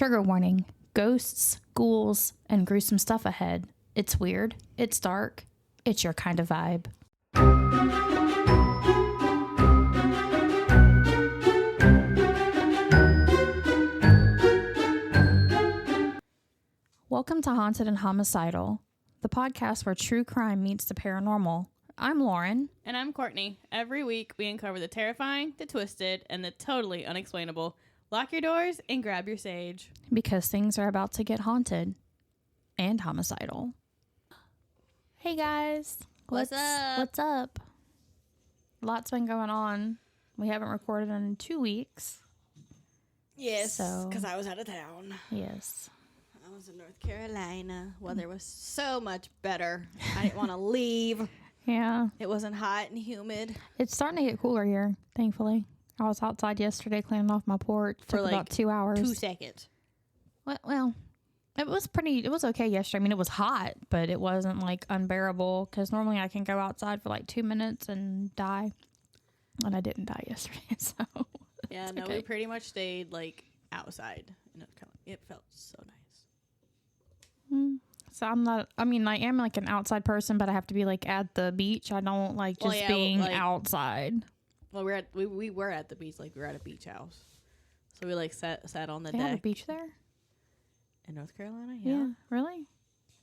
Trigger warning. Ghosts, ghouls, and gruesome stuff ahead. It's weird. It's dark. It's your kind of vibe. Welcome to Haunted and Homicidal, the podcast where true crime meets the paranormal. I'm Lauren. And I'm Courtney. Every week we uncover the terrifying, the twisted, and the totally unexplainable. Lock your doors and grab your sage. Because things are about to get haunted and homicidal. Hey guys. What's up? What's up? Lots been going on. We haven't recorded in 2 weeks. Yes, because I was out of town. Yes. I was in North Carolina. Weather was so much better. I didn't want to leave. Yeah. It wasn't hot and humid. It's starting to get cooler here, thankfully. I was outside yesterday cleaning off my porch. For Took like about 2 hours. 2 seconds. Well, it was okay yesterday. I mean, it was hot, but it wasn't like unbearable because normally I can go outside for like 2 minutes and die. And I didn't die yesterday, so. Yeah, no, okay. we pretty much stayed like outside. And it felt so nice. So I am like an outside person, but I have to be like at the beach. I don't like just being outside. Well, we were at the beach, like we were at a beach house. So we like sat on the They deck. have a beach there? In North Carolina? Yeah. Really?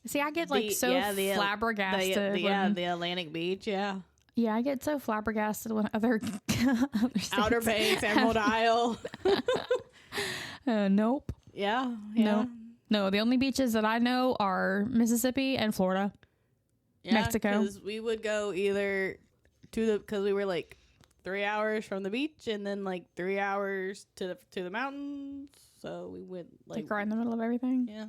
See, I get like flabbergasted. The Atlantic Beach, yeah. Yeah, I get so flabbergasted when other Outer Banks, Emerald Isle. Nope. Yeah. No, the only beaches that I know are Mississippi and Florida. Yeah, Mexico. Because we would go either because we were like 3 hours from the beach and then like 3 hours to the mountains. So we went like right in the middle of everything. Yeah.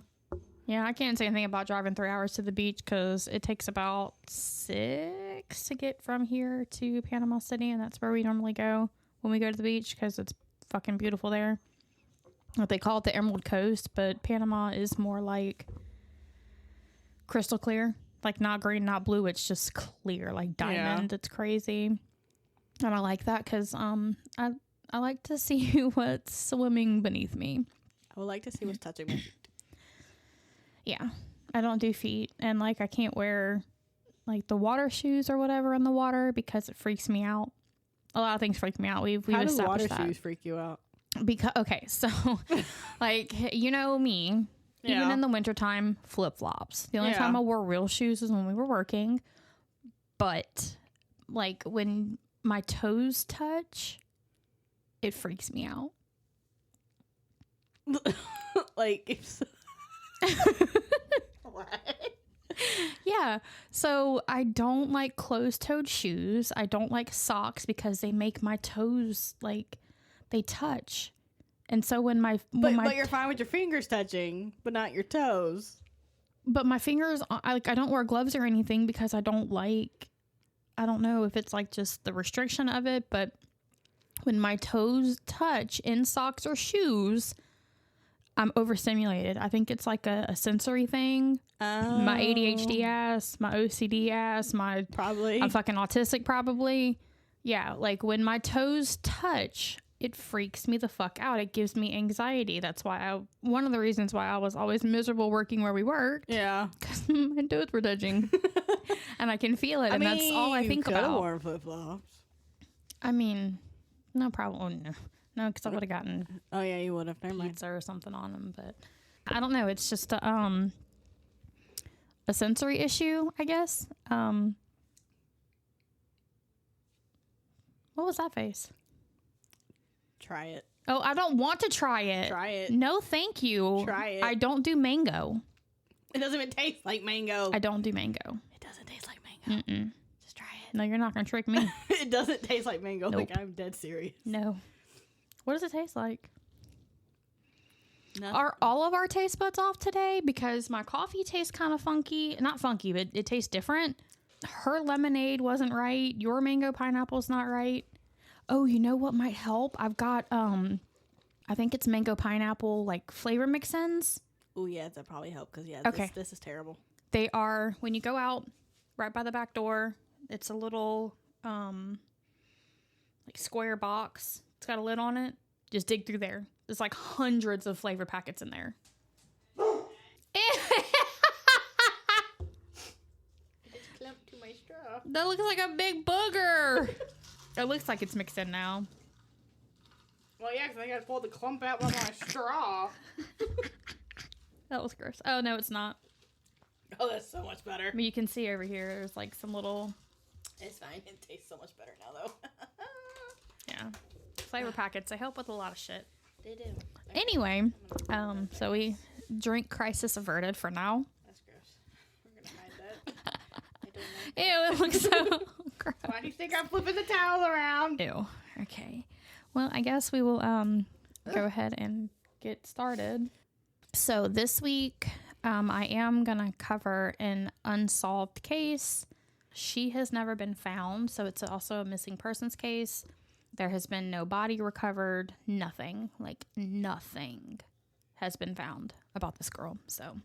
Yeah, I can't say anything about driving 3 hours to the beach because it takes about 6 to get from here to Panama City, and that's where we normally go when we go to the beach because it's fucking beautiful there. They call it the Emerald Coast, but Panama is more like crystal clear, like not green, not blue. It's just clear, like diamond. Yeah. It's crazy, and I like that because I like to see what's swimming beneath me. I would like to see what's touching my feet. Yeah, I don't do feet, and like I can't wear like the water shoes or whatever in the water because it freaks me out. A lot of things freak me out. We've How do established water that. shoes freak you out? Because so like you know me, even in the wintertime, flip-flops. The only time I wore real shoes is when we were working. But like when my toes touch, it freaks me out. Like if what? Yeah. So I don't like closed-toed shoes. I don't like socks because they make my toes like they touch. And so when but you're fine with your fingers touching, but not your toes. But my fingers, I don't wear gloves or anything because I don't know if it's like just the restriction of it, but when my toes touch in socks or shoes, I'm overstimulated. I think it's like a sensory thing. Oh. My ADHD ass, my OCD ass, I'm fucking autistic probably. Yeah, like when my toes touch, it freaks me the fuck out. It gives me anxiety. That's why one of the reasons why I was always miserable working where we worked. Yeah. Because my toes were touching. And I can feel it. And that's all I think about. You could have worn flip-flops. I mean, no problem. No, because I would have gotten oh yeah, you would have pizza or something on them, but I don't know. It's just a sensory issue, I guess. What was that face? Try it. Oh, I don't want to try it. Try it. No, thank you. Try it. I don't do mango. It doesn't even taste like mango. I don't do mango. It doesn't taste like mango. Mm-mm. Just try it. No, you're not gonna trick me. It doesn't taste like mango. Nope. Like I'm dead serious. No. What does it taste like? Nothing. Are all of our taste buds off today? Because my coffee tastes kind of funky. Not funky, but it tastes different. Her lemonade wasn't right. Your mango pineapple's not right. Oh, you know what might help? I've got, I think it's mango pineapple, like flavor mix-ins. Oh, yeah, that probably helped because, okay. This is terrible. They are, when you go out, right by the back door, it's a little, like square box. It's got a lid on it. Just dig through there. There's like hundreds of flavor packets in there. To my straw. That looks like a big booger. It looks like it's mixed in now. Well, yeah, because I gotta pull the clump out with my straw. That was gross. Oh, no, it's not. Oh, that's so much better. I mean, you can see over here, there's like some little... It's fine. It tastes so much better now, though. Yeah. Flavor packets, they help with a lot of shit. They do. Anyway, so we drink crisis averted for now. That's gross. We're gonna hide that. I don't like Ew, it looks so gross. Why do you think I'm flipping the towel around? Ew. Okay. Well, I guess we will go ahead and get started. So this week, I am going to cover an unsolved case. She has never been found, so it's also a missing persons case. There has been no body recovered, nothing has been found about this girl. So,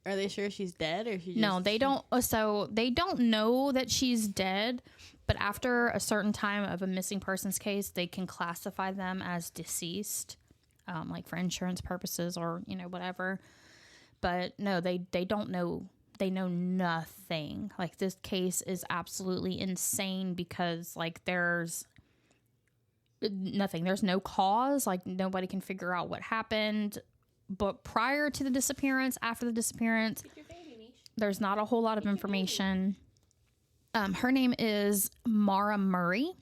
are they sure she's dead, or she? No, they don't. So they don't know that she's dead, but after a certain time of a missing persons case, they can classify them as deceased, like for insurance purposes or whatever. But no, they don't know. They know nothing. Like, this case is absolutely insane because like there's nothing. There's no cause. Like, nobody can figure out what happened. But prior to the disappearance, after the disappearance, there's not a whole lot of information. Her name is Maura Murray.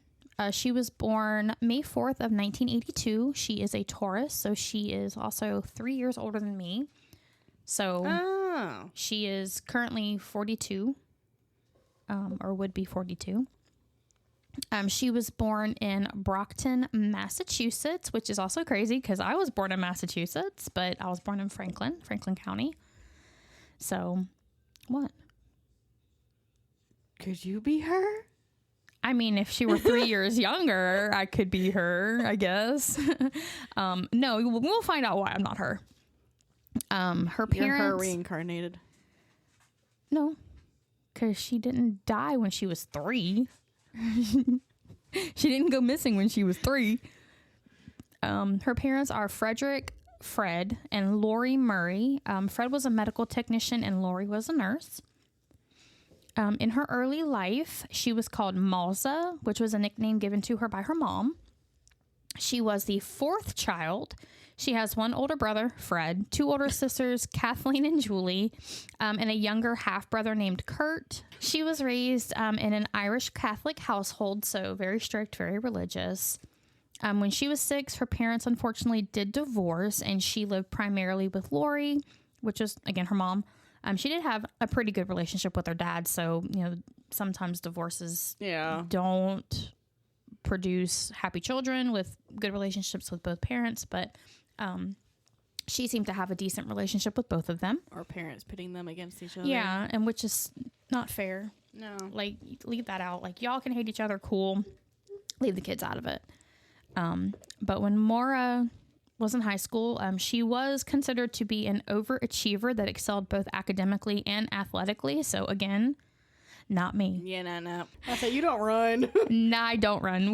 She was born May 4th of 1982. She is a Taurus, so she is also 3 years older than me. So she is currently 42, or would be 42. She was born in Brockton, Massachusetts, which is also crazy because I was born in Massachusetts, but I was born in Franklin County. So, what? Could you be her? I mean, if she were 3 years younger, I could be her, I guess. No, we'll find out why I'm not her. Her parents... You're her reincarnated. No, because she didn't die when she was 3. She didn't go missing when she was 3. Her parents are Fred, and Lori Murray. Fred was a medical technician and Lori was a nurse. In her early life, she was called Malza, which was a nickname given to her by her mom. She was the 4th child. She has one older brother, Fred, 2 older sisters, Kathleen and Julie, and a younger half-brother named Kurt. She was raised in an Irish Catholic household, so very strict, very religious. When she was 6, her parents unfortunately did divorce, and she lived primarily with Lori, which is, again, her mom. She did have a pretty good relationship with her dad, so, sometimes divorces don't produce happy children with good relationships with both parents, but she seemed to have a decent relationship with both of them. Or parents pitting them against each other. Yeah, and which is not fair. No. Like, leave that out. Like, y'all can hate each other, cool. Leave the kids out of it. But when Maura was in high school, she was considered to be an overachiever that excelled both academically and athletically. So, again, not me. Yeah, no. I said, you don't run. Nah, I don't run.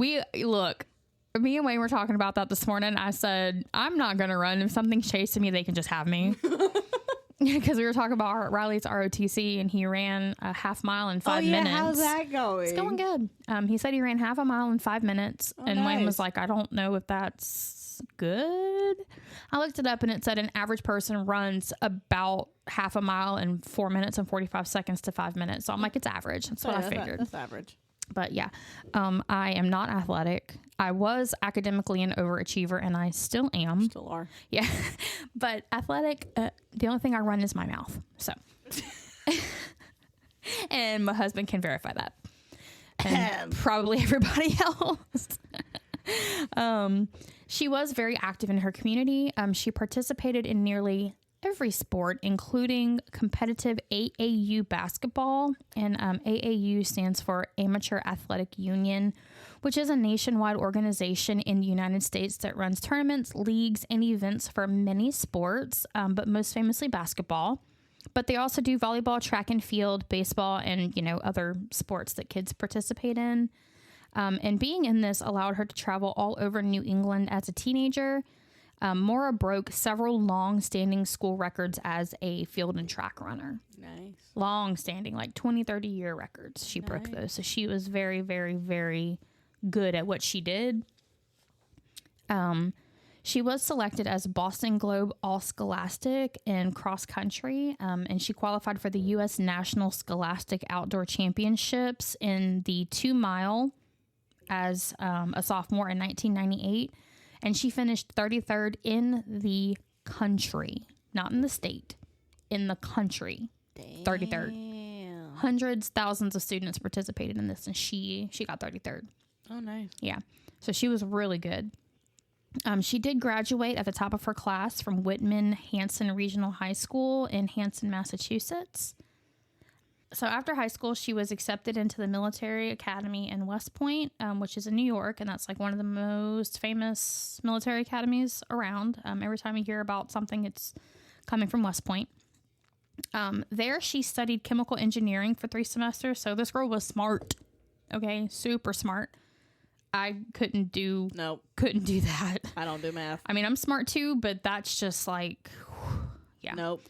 Me and Wayne were talking about that this morning. I said, I'm not going to run. If something's chasing me, they can just have me. Because we were talking about Riley's ROTC, and he ran a half mile in 5 minutes. How's that going? It's going good. He said he ran half a mile in 5 minutes. And Wayne was like, I don't know if that's good. I looked it up, and it said an average person runs about half a mile in 4 minutes and 45 seconds to 5 minutes. So I'm like, it's average. That's what I figured. That's average. But yeah, I am not athletic. I was academically an overachiever, and I still am. Still are. Yeah. But athletic, the only thing I run is my mouth. So. And my husband can verify that. And probably everybody else. She was very active in her community. She participated in nearly every sport, including competitive AAU basketball. And AAU stands for Amateur Athletic Union, which is a nationwide organization in the United States that runs tournaments, leagues, and events for many sports, but most famously basketball. But they also do volleyball, track and field, baseball, and, other sports that kids participate in. And being in this allowed her to travel all over New England as a teenager. Maura broke several long-standing school records as a field and track runner. Nice. Long-standing, like 20, 30-year records. She broke those. So she was very, very, very good at what she did. She was selected as Boston Globe All-Scholastic in cross country, and she qualified for the U.S. National Scholastic Outdoor Championships in the 2-mile as a sophomore in 1998, and she finished 33rd in the country, not in the state, in the country. Damn. 33rd. Hundreds, thousands of students participated in this, and she got 33rd. Oh, nice. Yeah, so she was really good. She did graduate at the top of her class from Whitman-Hanson Regional High School in Hanson, Massachusetts. So after high school, she was accepted into the military academy in West Point, which is in New York, and that's like one of the most famous military academies around. Every time you hear about something, it's coming from West Point. There, she studied chemical engineering for 3 semesters, so this girl was smart, okay? Super smart. I couldn't do that. I don't do math. I mean, I'm smart too, but that's just like, yeah. Nope.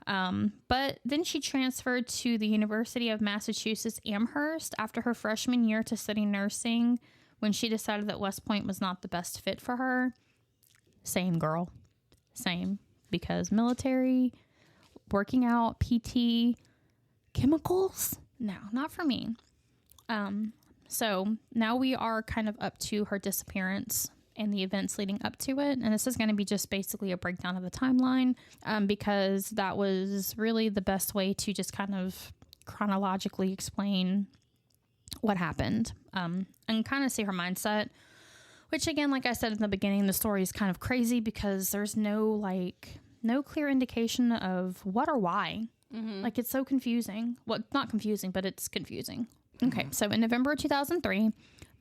But then she transferred to the University of Massachusetts Amherst after her freshman year to study nursing when she decided that West Point was not the best fit for her. Same girl. Same. Because military, working out, PT, chemicals? No, not for me. So now we are kind of up to her disappearance and the events leading up to it. And this is going to be just basically a breakdown of the timeline, because that was really the best way to just kind of chronologically explain what happened, and kind of see her mindset, which again, like I said in the beginning, the story is kind of crazy because there's no clear indication of what or why. Mm-hmm. Like, it's so confusing. Well, not confusing, but it's confusing. Okay, so in November 2003,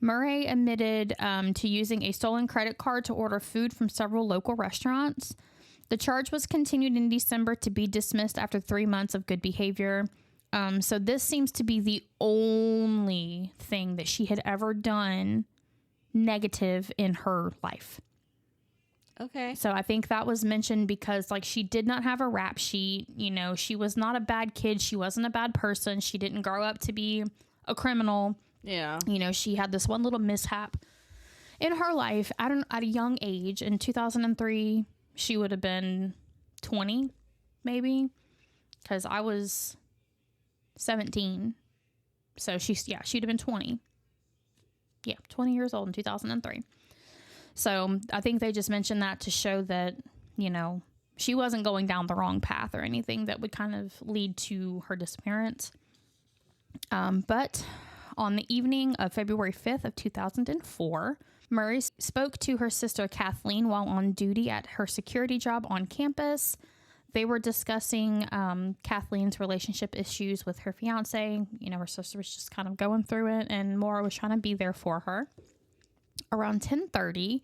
Murray admitted to using a stolen credit card to order food from several local restaurants. The charge was continued in December to be dismissed after 3 months of good behavior. So this seems to be the only thing that she had ever done negative in her life. Okay. So I think that was mentioned because, like, she did not have a rap sheet. You know, she was not a bad kid. She wasn't a bad person. She didn't grow up to be a criminal. Yeah. You know, she had this one little mishap in her life at a young age. In 2003, she would have been 20, maybe, because I was 17. So she'd have been 20. Yeah, 20 years old in 2003. So I think they just mentioned that to show that, you know, she wasn't going down the wrong path or anything that would kind of lead to her disappearance. But on the evening of February 5th of 2004, Murray spoke to her sister Kathleen while on duty at her security job on campus. They were discussing Kathleen's relationship issues with her fiance. You know, her sister was just kind of going through it, and Maura was trying to be there for her. Around 10:30,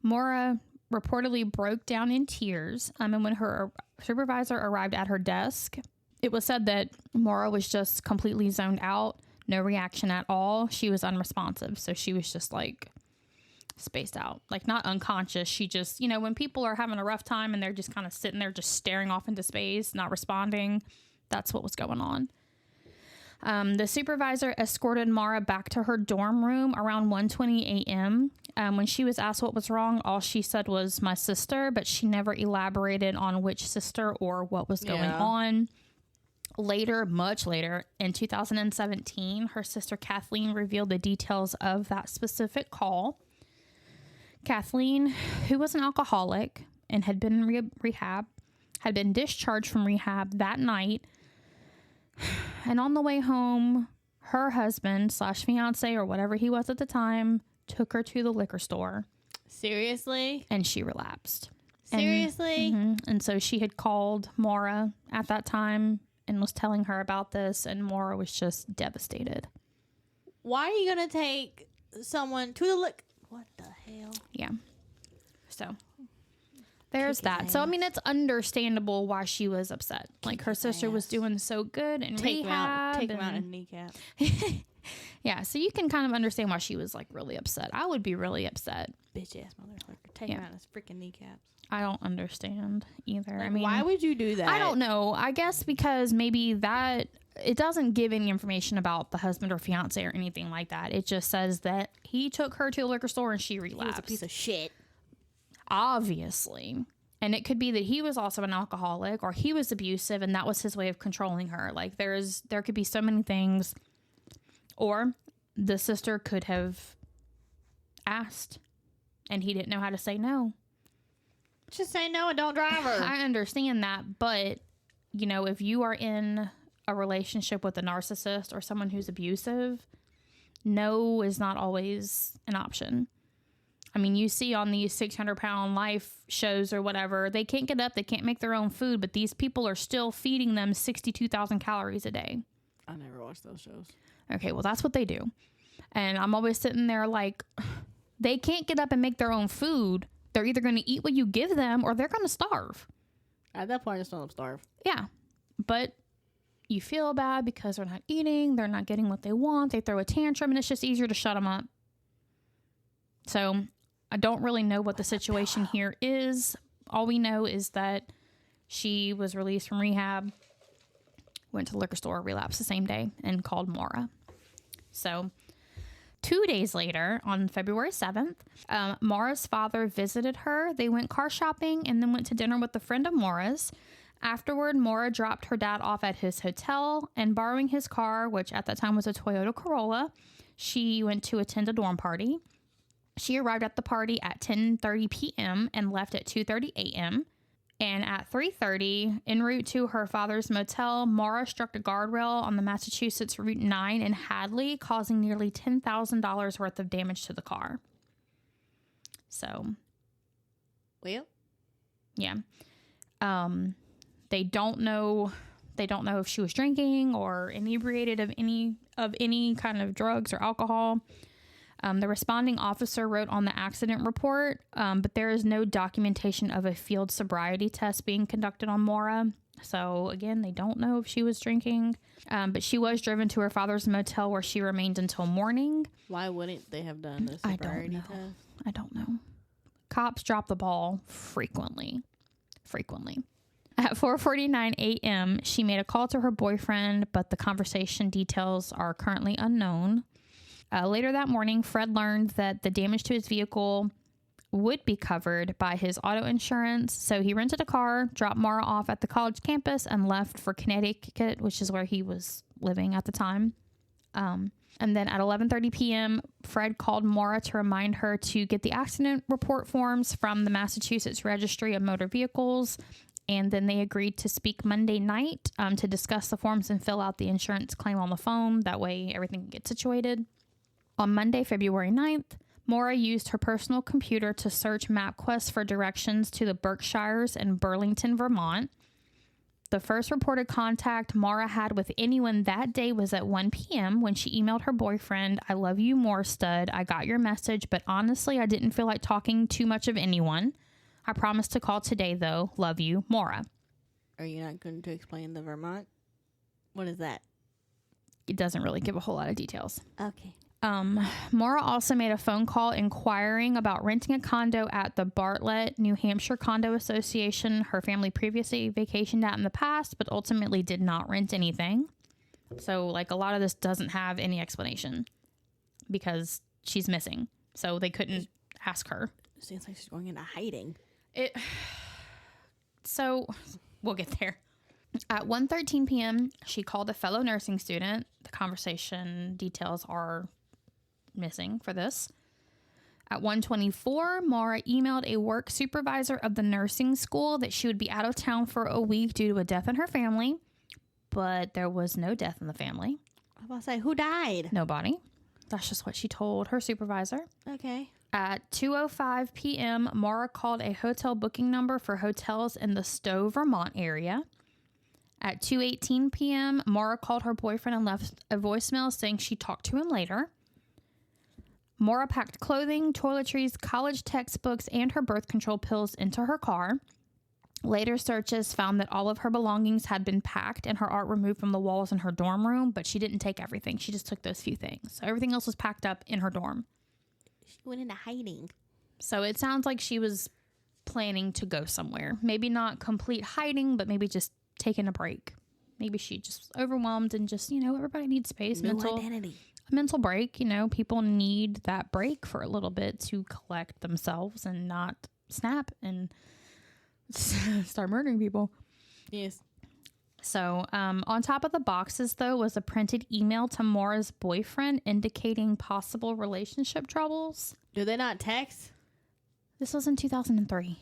Maura reportedly broke down in tears. And when her supervisor arrived at her desk, it was said that Maura was just completely zoned out, no reaction at all. She was unresponsive. So she was just like spaced out, like not unconscious. She just, you know, when people are having a rough time and they're just kind of sitting there, just staring off into space, not responding. That's what was going on. The supervisor escorted Maura back to her dorm room around 1:20 a.m. When she was asked what was wrong, all she said was my sister, but she never elaborated on which sister or what was going on. Later, much later, in 2017, her sister Kathleen revealed the details of that specific call. Kathleen, who was an alcoholic and had been in rehab, had been discharged from rehab that night. And on the way home, her husband / fiance or whatever he was at the time took her to the liquor store. Seriously? And she relapsed. Seriously? And so she had called Maura at that time and was telling her about this, and Maura was just devastated. Why are you going to take someone to the liquor? What the hell? Yeah. So there's that. So, I mean, it's understandable why she was upset. Like, her sister was doing so good in rehab. Take him out in kneecap. Yeah, so you can kind of understand why she was like really upset. I would be really upset. Bitch ass motherfucker. Take him out his freaking kneecaps. I don't understand either. Like, I mean, why would you do that? I don't know. I guess because maybe that it doesn't give any information about the husband or fiance or anything like that. It just says that he took her to a liquor store and she relapsed. He was a piece of shit. Obviously. And it could be that he was also an alcoholic or he was abusive and that was his way of controlling her. Like there could be so many things. Or the sister could have asked and he didn't know how to say no. Just say no and don't drive her. I understand that, but you know, if you are in a relationship with a narcissist or someone who's abusive, no is not always an option. I mean, you see on these 600-pound life shows or whatever, they can't get up, they can't make their own food, but these people are still feeding them 62,000 calories a day. I never watched those shows. Okay, well, that's what they do. And I'm always sitting there like, they can't get up and make their own food. They're either going to eat what you give them or they're going to starve. At that point, I just want them to starve. Yeah. But you feel bad because they're not eating. They're not getting what they want. They throw a tantrum and it's just easier to shut them up. So I don't really know what the situation here is. All we know is that she was released from rehab, went to the liquor store, relapsed the same day, and called Maura. So 2 days later, on February 7th, Maura's father visited her. They went car shopping and then went to dinner with a friend of Maura's. Afterward, Maura dropped her dad off at his hotel and borrowing his car, which at that time was a Toyota Corolla, she went to attend a dorm party. She arrived at the party at 10:30 p.m. and left at 2:30 a.m. And at 3:30, en route to her father's motel, Maura struck a guardrail on the Massachusetts Route 9 in Hadley, causing nearly $10,000 worth of damage to the car. So, well, yeah. They don't know if she was drinking or inebriated of any kind of drugs or alcohol. The responding officer wrote on the accident report, but there is no documentation of a field sobriety test being conducted on Maura. So, again, they don't know if she was drinking. But she was driven to her father's motel where she remained until morning. Why wouldn't they have done a sobriety test? I don't know. Cops drop the ball frequently. At 4:49 a.m., she made a call to her boyfriend, but the conversation details are currently unknown. Later that morning, Fred learned that the damage to his vehicle would be covered by his auto insurance. So he rented a car, dropped Maura off at the college campus, and left for Connecticut, which is where he was living at the time. And then at 11:30 p.m., Fred called Maura to remind her to get the accident report forms from the Massachusetts Registry of Motor Vehicles. And then they agreed to speak Monday night to discuss the forms and fill out the insurance claim on the phone. That way everything can get situated. On Monday, February 9th, Maura used her personal computer to search MapQuest for directions to the Berkshires and Burlington, Vermont. The first reported contact Maura had with anyone that day was at 1 p.m. when she emailed her boyfriend, "I love you more, stud. I got your message, but honestly, I didn't feel like talking too much of anyone. I promise to call today, though. Love you, Maura." Are you not going to explain the Vermont? What is that? It doesn't really give a whole lot of details. Okay. Maura also made a phone call inquiring about renting a condo at the Bartlett, New Hampshire Condo Association her family previously vacationed at in the past, but ultimately did not rent anything. So, like, a lot of this doesn't have any explanation because she's missing. So they couldn't ask her. Seems like she's going into hiding. So we'll get there. At 1:13 p.m., she called a fellow nursing student. The conversation details are missing for this. At 1:24, Maura emailed a work supervisor of the nursing school that she would be out of town for a week due to a death in her family. But there was no death in the family. I was about to say, who died? Nobody. That's just what she told her supervisor. Okay. At 2:05 p.m., Maura called a hotel booking number for hotels in the Stowe, Vermont area. At 2:18 p.m., Maura called her boyfriend and left a voicemail saying she'd talk to him later. Maura packed clothing, toiletries, college textbooks, and her birth control pills into her car. Later searches found that all of her belongings had been packed and her art removed from the walls in her dorm room, but she didn't take everything. She just took those few things. So everything else was packed up in her dorm. She went into hiding. So it sounds like she was planning to go somewhere. Maybe not complete hiding, but maybe just taking a break. Maybe she just overwhelmed and just, everybody needs space. Mental break. People need that break for a little bit to collect themselves and not snap and start murdering people. Yes. So on top of the boxes, though, was a printed email to Maura's boyfriend indicating possible relationship troubles. Do they not text? This was in 2003.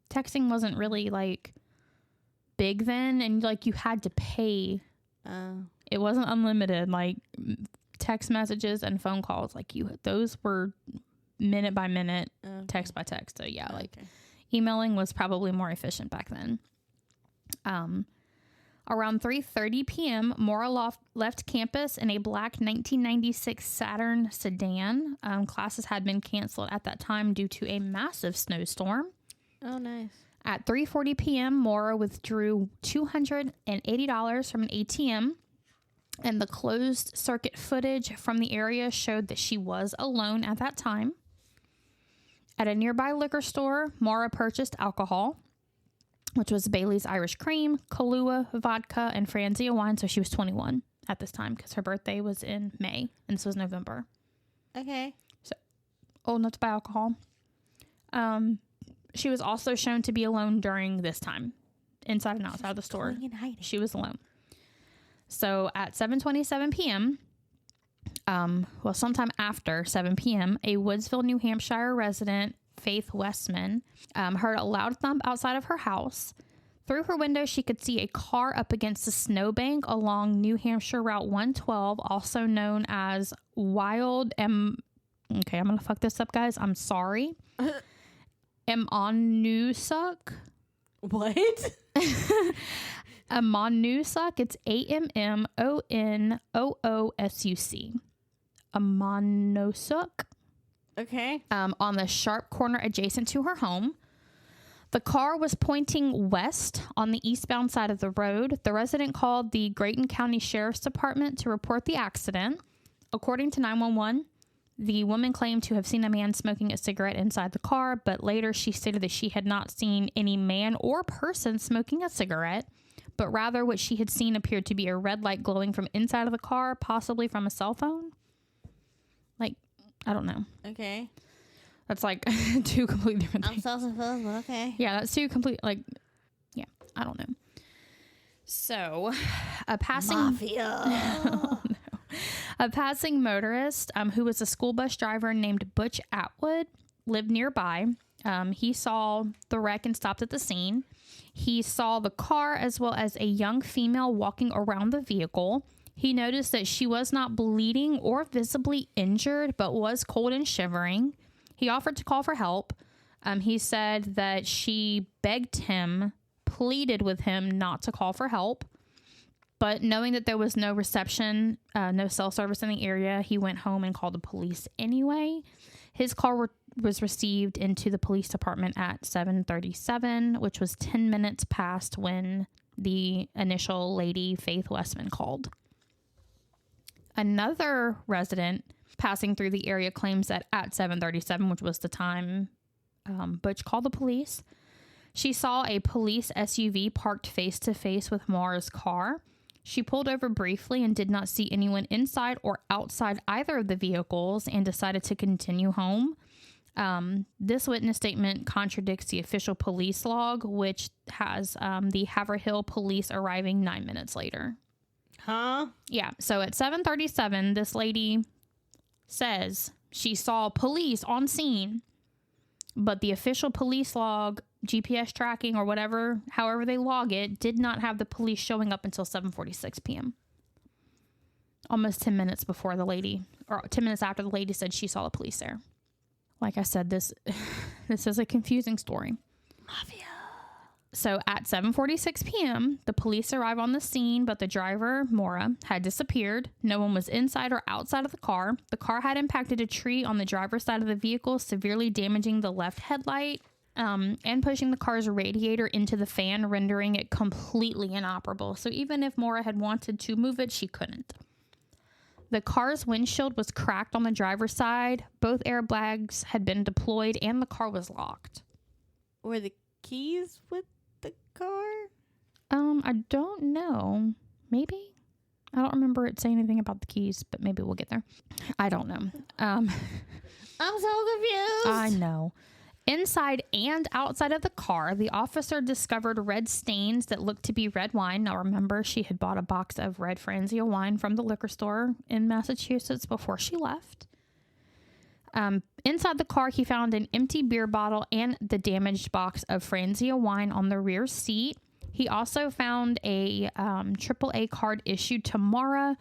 Texting wasn't really big then, and you had to pay. It wasn't unlimited, text messages and phone calls. Those were minute by minute, text by text. So yeah, emailing was probably more efficient back then. Around 3:30 p.m., Maura left campus in a black 1996 Saturn sedan. Classes had been canceled at that time due to a massive snowstorm. Oh, nice. At 3:40 p.m., Maura withdrew $280 from an ATM, and the closed circuit footage from the area showed that she was alone at that time. At a nearby liquor store, Maura purchased alcohol, which was Bailey's Irish Cream, Kahlua, vodka, and Franzia wine. So she was 21 at this time because her birthday was in May, and this was November. Okay. So old enough to buy alcohol. She was also shown to be alone during this time, inside and outside of the store. She was alone. So at 7:27 p.m., sometime after 7 p.m., a Woodsville, New Hampshire resident, Faith Westman, heard a loud thump outside of her house. Through her window, she could see a car up against a snowbank along New Hampshire Route 112, also known as Wild M. Okay, I'm going to fuck this up, guys. I'm sorry. Amonoosuc. What? Amonoosuc. It's Amonoosuc. Amonoosuc. Okay. On the sharp corner adjacent to her home. The car was pointing west on the eastbound side of the road. The resident called the Grayton County Sheriff's Department to report the accident. According to 911, the woman claimed to have seen a man smoking a cigarette inside the car, but later she stated that she had not seen any man or person smoking a cigarette, but rather what she had seen appeared to be a red light glowing from inside of the car, possibly from a cell phone. I don't know. Okay. That's two completely different things. I'm so confused, but okay. Yeah, that's two complete, yeah, I don't know. So, a passing... Mafia. Oh, no. A passing motorist who was a school bus driver named Butch Atwood lived nearby. He saw the wreck and stopped at the scene. He saw the car as well as a young female walking around the vehicle. He noticed that she was not bleeding or visibly injured, but was cold and shivering. He offered to call for help. He said that she begged him, pleaded with him not to call for help. But knowing that there was no reception, no cell service in the area, he went home and called the police anyway. His call was received into the police department at 7:37, which was 10 minutes past when the initial lady, Faith Westman, called. Another resident passing through the area claims that at 7:37, which was the time Butch called the police, she saw a police SUV parked face to face with Maura's car. She pulled over briefly and did not see anyone inside or outside either of the vehicles and decided to continue home. This witness statement contradicts the official police log, which has the Haverhill police arriving 9 minutes later. Huh? Yeah. So at 7:37, this lady says she saw police on scene, but the official police log, GPS tracking or whatever, however they log it, did not have the police showing up until 7:46 p.m. Almost 10 minutes before the lady, or 10 minutes after the lady said she saw the police there. Like I said, this is a confusing story. Mafia. So at 7:46 p.m., the police arrive on the scene, but the driver, Maura, had disappeared. No one was inside or outside of the car. The car had impacted a tree on the driver's side of the vehicle, severely damaging the left headlight. and pushing the car's radiator into the fan, rendering it completely inoperable. So even if Maura had wanted to move it, she couldn't. The car's windshield was cracked on the driver's side. Both airbags had been deployed, and the car was locked. Were the keys with the car? I don't know. Maybe? I don't remember it saying anything about the keys, but maybe we'll get there. I don't know. I'm so confused. I know. Inside and outside of the car, the officer discovered red stains that looked to be red wine. Now, remember, she had bought a box of red Franzia wine from the liquor store in Massachusetts before she left. Inside the car, he found an empty beer bottle and the damaged box of Franzia wine on the rear seat. He also found a AAA card issued to Maura,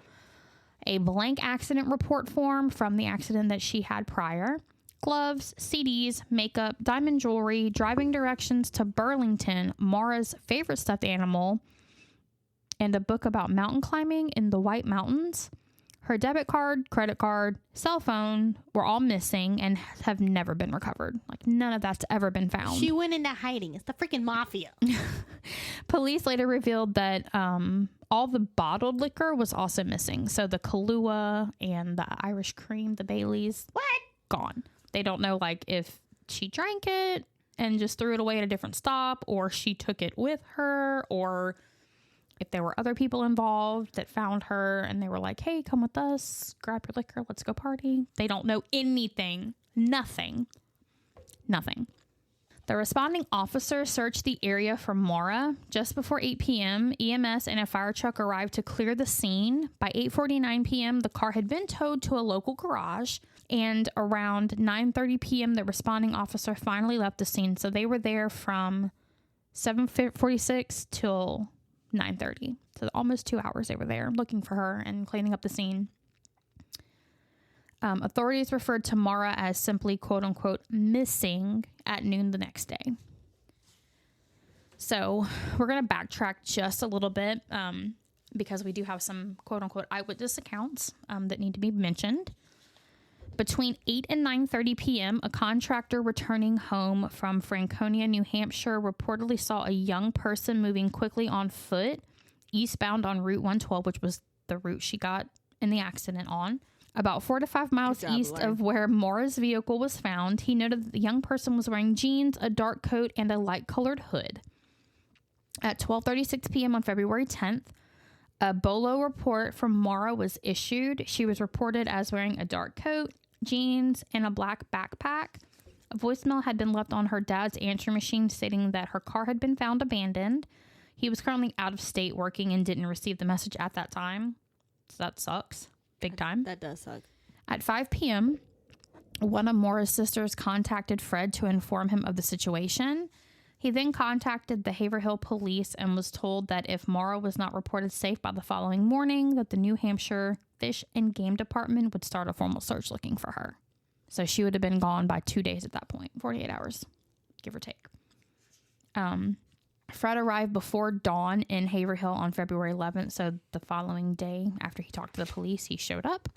a blank accident report form from the accident that she had prior, gloves, CDs, makeup, diamond jewelry, driving directions to Burlington, Maura's favorite stuffed animal, and a book about mountain climbing in the White Mountains. Her debit card, credit card, cell phone were all missing and have never been recovered. Like, none of that's ever been found. She went into hiding. It's the freaking mafia. Police later revealed that all the bottled liquor was also missing. So the Kahlua and the Irish cream, the Baileys, gone. They don't know, like, if she drank it and just threw it away at a different stop, or she took it with her, or if there were other people involved that found her and they were like, hey, come with us, grab your liquor, let's go party. They don't know anything. Nothing. The responding officer searched the area for Maura. Just before 8 p.m., EMS and a fire truck arrived to clear the scene. By 8:49 p.m., the car had been towed to a local garage, and around 9:30 p.m., the responding officer finally left the scene. So they were there from 7:46 till 9:30. So almost 2 hours they were there looking for her and cleaning up the scene. Authorities referred to Maura as simply, quote unquote, missing at noon the next day. So we're going to backtrack just a little bit because we do have some, quote unquote, eyewitness accounts that need to be mentioned. Between 8 and 9:30 p.m., a contractor returning home from Franconia, New Hampshire, reportedly saw a young person moving quickly on foot eastbound on Route 112, which was the route she got in the accident on. About 4 to 5 miles east of where Maura's vehicle was found, he noted that the young person was wearing jeans, a dark coat, and a light-colored hood. At 12:36 p.m. on February 10th, a BOLO report from Maura was issued. She was reported as wearing a dark coat, jeans, and a black backpack. A voicemail had been left on her dad's answering machine stating that her car had been found abandoned. He was currently out of state working and didn't receive the message at that time. So that sucks. Big time. That does suck. At 5 p.m., one of Maura's sisters contacted Fred to inform him of the situation. He then contacted the Haverhill police and was told that if Maura was not reported safe by the following morning, that the New Hampshire Fish and Game Department would start a formal search looking for her. So she would have been gone by 2 days at that point, 48 hours, give or take. Fred arrived before dawn in Haverhill on February 11th, so the following day after he talked to the police, he showed up.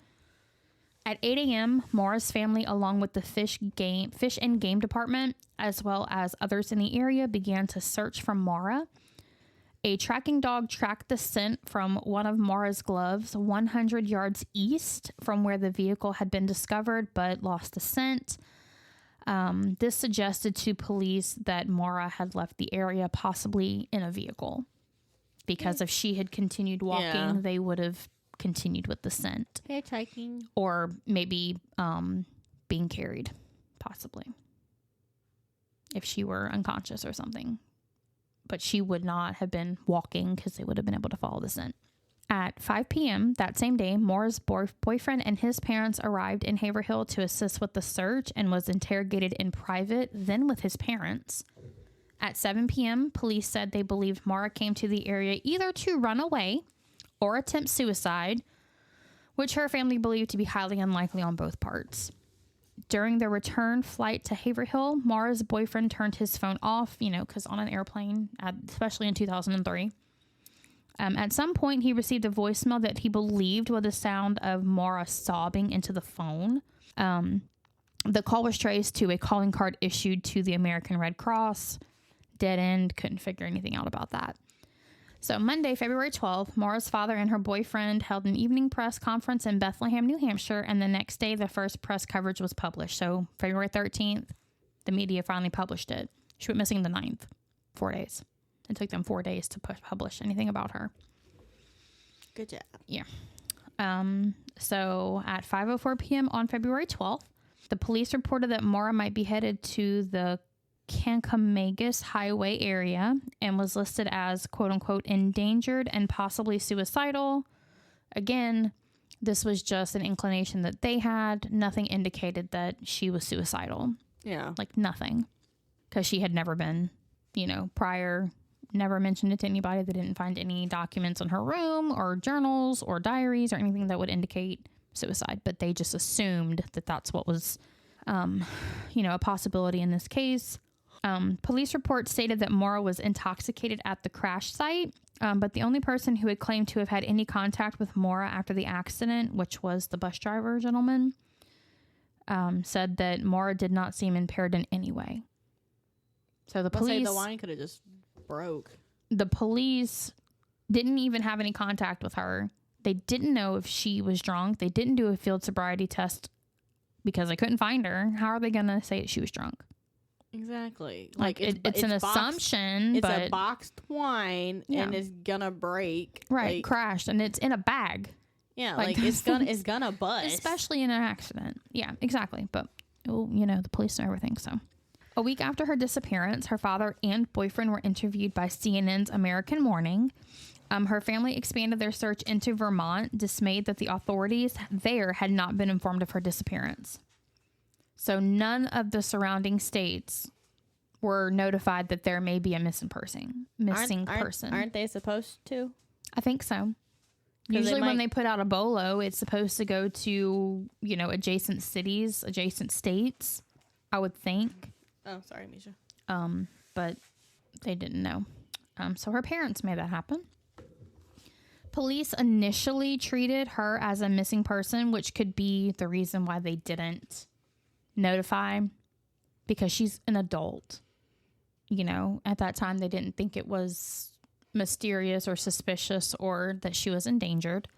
At 8 a.m., Maura's family, along with the Fish and Game Department, as well as others in the area, began to search for Maura. A tracking dog tracked the scent from one of Maura's gloves 100 yards east from where the vehicle had been discovered, but lost the scent. This suggested to police that Maura had left the area, possibly in a vehicle. Because if she had continued walking, they would have continued with the scent. Hitchhiking. Or maybe being carried, possibly. If she were unconscious or something. But she would not have been walking because they would have been able to follow the scent. At 5 p.m. that same day, Maura's boyfriend and his parents arrived in Haverhill to assist with the search and was interrogated in private, then with his parents. At 7 p.m., police said they believed Maura came to the area either to run away or attempt suicide, which her family believed to be highly unlikely on both parts. During the return flight to Haverhill, Maura's boyfriend turned his phone off, because on an airplane, especially in 2003. At some point, he received a voicemail that he believed was the sound of Maura sobbing into the phone. The call was traced to a calling card issued to the American Red Cross. Dead end. Couldn't figure anything out about that. So Monday, February 12th, Maura's father and her boyfriend held an evening press conference in Bethlehem, New Hampshire, and the next day the first press coverage was published. So February 13th, the media finally published it. She went missing the 9th, 4 days. It took them 4 days to publish anything about her. Good job. Yeah. So at 5:04 p.m. on February 12th, the police reported that Maura might be headed to the Kankamagus Highway area and was listed as quote-unquote endangered and possibly suicidal. Again, this was just an inclination that they had. Nothing indicated that she was suicidal. Yeah. Like nothing. Because she had never been, prior, never mentioned it to anybody. They didn't find any documents in her room or journals or diaries or anything that would indicate suicide. But they just assumed that that's what was, a possibility in this case. Police reports stated that Maura was intoxicated at the crash site, but the only person who had claimed to have had any contact with Maura after the accident, which was the bus driver gentleman, said that Maura did not seem impaired in any way. So the police... the wine could have just broke. The police didn't even have any contact with her. They didn't know if she was drunk. They didn't do a field sobriety test because they couldn't find her. How are they going to say that she was drunk? Exactly. It's an assumption, it's but... a boxed wine, and it's gonna break. Right, crashed, and it's in a bag. Yeah, it's gonna bust. Especially in an accident. Yeah, exactly. But, the police know everything, so... A week after her disappearance, her father and boyfriend were interviewed by CNN's American Morning. Her family expanded their search into Vermont, dismayed that the authorities there had not been informed of her disappearance. So none of the surrounding states were notified that there may be a missing person. Aren't they supposed to? I think so. Usually when they put out a bolo, it's supposed to go to, adjacent cities, adjacent states, I would think. Oh, sorry, Misha. But they didn't know. So her parents made that happen. Police initially treated her as a missing person, which could be the reason why they didn't notify, because she's an adult. At that time they didn't think it was mysterious or suspicious or that she was endangered.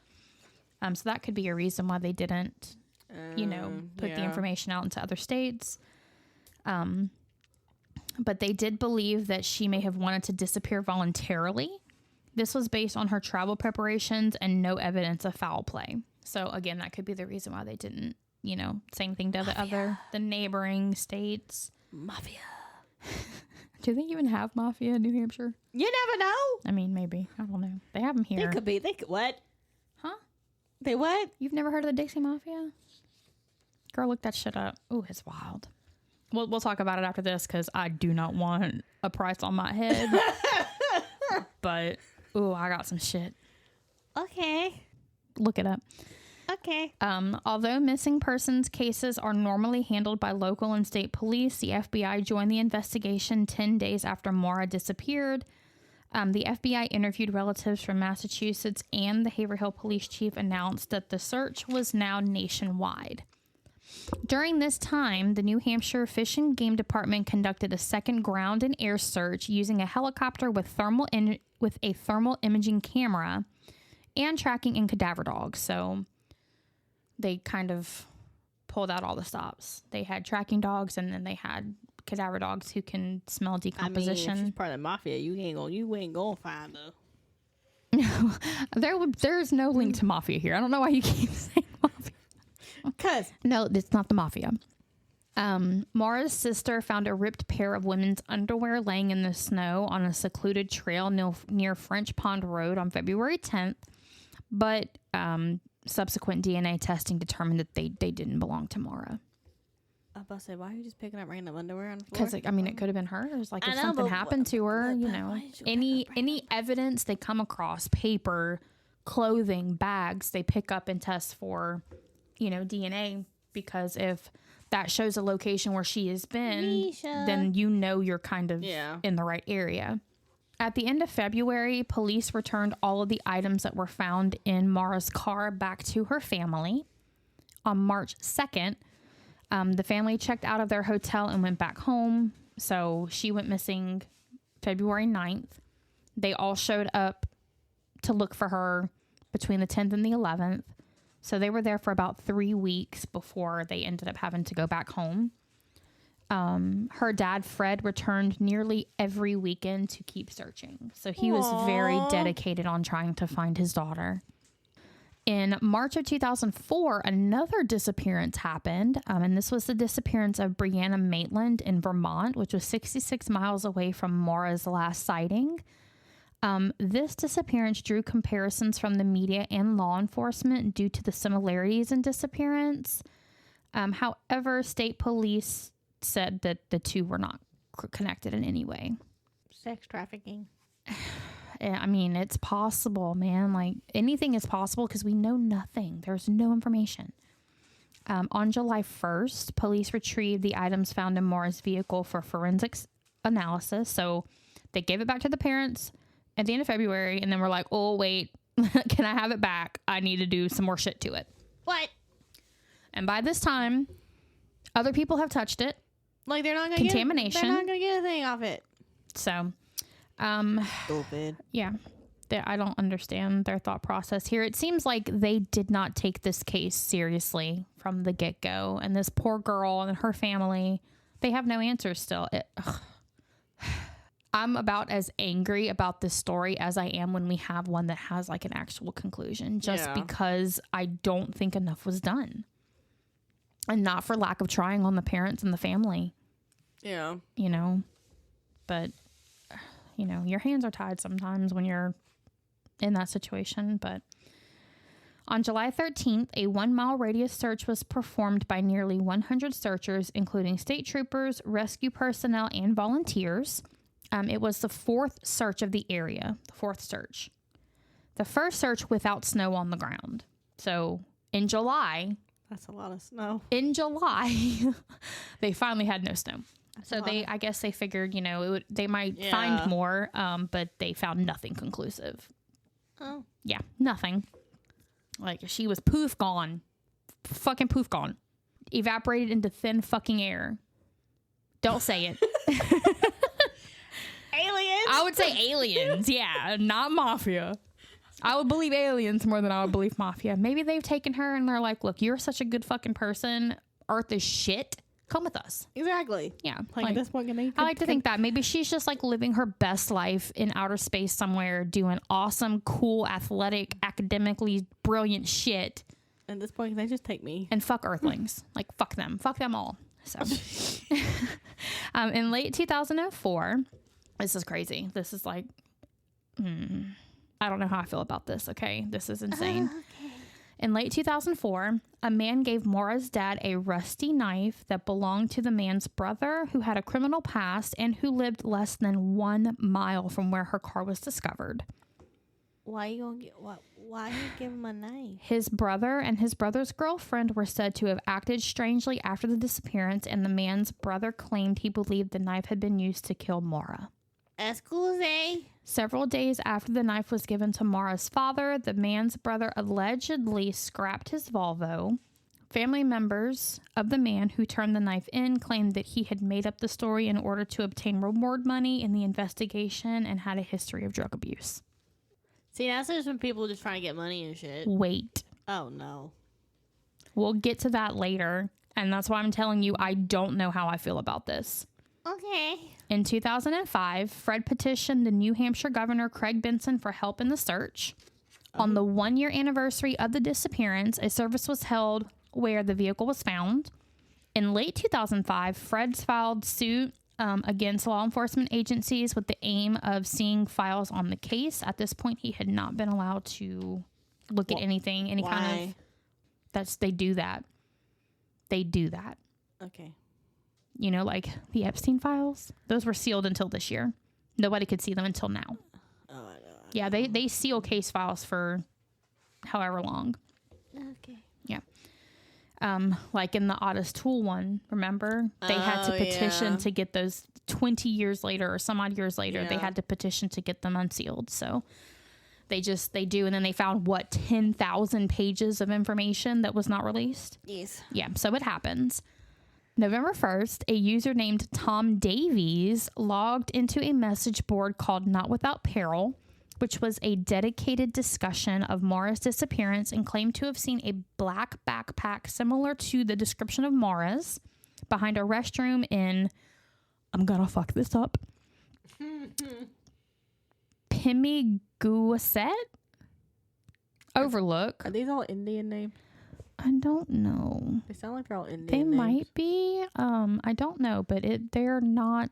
So that could be a reason why they didn't put the information out into other states. But they did believe that she may have wanted to disappear voluntarily. This was based on her travel preparations and no evidence of foul play. So again, that could be the reason why they didn't say anything to the neighboring states. Mafia. Do they even have mafia in New Hampshire? You never know. I mean, maybe. I don't know. They have them here. They could what? Huh? They what? You've never heard of the Dixie Mafia? Girl, look that shit up. Ooh, it's wild. We'll talk about it after this because I do not want a price on my head. But, ooh, I got some shit. Okay. Look it up. Okay. Although missing persons cases are normally handled by local and state police, the FBI joined the investigation 10 days after Maura disappeared. The FBI interviewed relatives from Massachusetts, and the Haverhill police chief announced that the search was now nationwide. During this time, the New Hampshire Fish and Game Department conducted a second ground and air search using a helicopter with a thermal imaging camera and tracking in cadaver dogs. So they kind of pulled out all the stops. They had tracking dogs, and then they had cadaver dogs who can smell decomposition. I mean, if she's part of the mafia, you ain't gonna find her. There's no link to mafia here. I don't know why you keep saying mafia. No, it's not the mafia. Maura's sister found a ripped pair of women's underwear laying in the snow on a secluded trail near French Pond Road on February 10th, but subsequent DNA testing determined that they didn't belong to Maura. I was about to say, why are you just picking up random underwear on the floor? Because, it could have been hers. Like, if something happened to her, any evidence they come across, paper, clothing, bags, they pick up and test for, DNA, because if that shows a location where she has been, then you're kind of in the right area. At the end of February, police returned all of the items that were found in Maura's car back to her family. On March 2nd, The family checked out of their hotel and went back home. So she went missing February 9th. They all showed up to look for her between the 10th and the 11th. So they were there for about 3 weeks before they ended up having to go back home. Her dad, Fred, returned nearly every weekend to keep searching. So he was very dedicated on trying to find his daughter. In March of 2004, another disappearance happened. And this was the disappearance of Brianna Maitland in Vermont, which was 66 miles away from Maura's last sighting. This disappearance drew comparisons from the media and law enforcement due to the similarities in disappearance. However, state police said that the two were not connected in any way. Sex trafficking. I mean, it's possible, man. Like, anything is possible because we know nothing. There's no information. On July 1st, police retrieved the items found in Maura's vehicle for forensics analysis. So they gave it back to the parents at the end of February, and then we're like, oh, wait, can I have it back? I need to do some more shit to it. What? And by this time, other people have touched it. Like, they're not going to contamination. They're not going to get a thing off it. So, stupid. Yeah. I don't understand their thought process here. It seems like they did not take this case seriously from the get-go. And this poor girl and her family, they have no answers still. I'm about as angry about this story as I am when we have one that has like an actual conclusion, just because I don't think enough was done. And not for lack of trying on the parents and the family. Yeah. You know, but, you know, your hands are tied sometimes when you're in that situation. But on July 13th, a 1-mile radius search was performed by nearly 100 searchers, including state troopers, rescue personnel, and volunteers. It was the fourth search of the area, the fourth search. The first search without snow on the ground. So in July... That's a lot of snow. In July, they finally had no snow. So I guess they figured, you know, they might find more, but they found nothing conclusive. Oh. Yeah, nothing. Like, she was poof gone. Fucking poof gone. Evaporated into thin fucking air. Don't say it. Aliens? I would say aliens, yeah, not mafia. I would believe aliens more than I would believe mafia. Maybe they've taken her and they're like, look, you're such a good fucking person. Earth is shit. Come with us. Exactly. Yeah. Like at this point, I like to think that maybe she's just like living her best life in outer space somewhere, doing awesome, cool, athletic, academically brilliant shit. At this point, they just take me. And fuck Earthlings. Like, fuck them. Fuck them all. So, in late 2004, this is crazy. This is like, I don't know how I feel about this, okay? This is insane. Okay. In late 2004, a man gave Maura's dad a rusty knife that belonged to the man's brother, who had a criminal past and who lived less than 1 mile from where her car was discovered. Why you give him a knife? His brother and his brother's girlfriend were said to have acted strangely after the disappearance, and the man's brother claimed he believed the knife had been used to kill Maura. Excuse. Several days after the knife was given to Maura's father, the man's brother allegedly scrapped his Volvo. Family members of the man who turned the knife in claimed that he had made up the story in order to obtain reward money in the investigation and had a history of drug abuse. See, that's just when people just trying to get money and shit. Wait. Oh, no. We'll get to that later, and that's why I'm telling you I don't know how I feel about this. Okay. In 2005, Fred petitioned the New Hampshire governor, Craig Benson, for help in the search. On the 1-year anniversary of the disappearance, a service was held where the vehicle was found. In late 2005, Fred filed suit against law enforcement agencies with the aim of seeing files on the case. At this point, he had not been allowed to look at anything, kind of... They do that. They do that. Okay. You know, like the Epstein files, those were sealed until this year. Nobody could see them until now. Oh, I know. Yeah, they seal case files for however long. Okay. Yeah. Like in the Otis Tool one, remember? They had to petition to get those 20 years later or some odd years later. Yeah. They had to petition to get them unsealed. So they do. And then they found, 10,000 pages of information that was not released? Yes. Yeah, so it happens. November 1st, a user named Tom Davies logged into a message board called Not Without Peril, which was a dedicated discussion of Maura's disappearance, and claimed to have seen a black backpack similar to the description of Maura's behind a restroom in, I'm gonna fuck this up, Pimiguaset Overlook. Are these all Indian names? I don't know. They sound like they're all Indian They names. might be. I don't know, but they're not.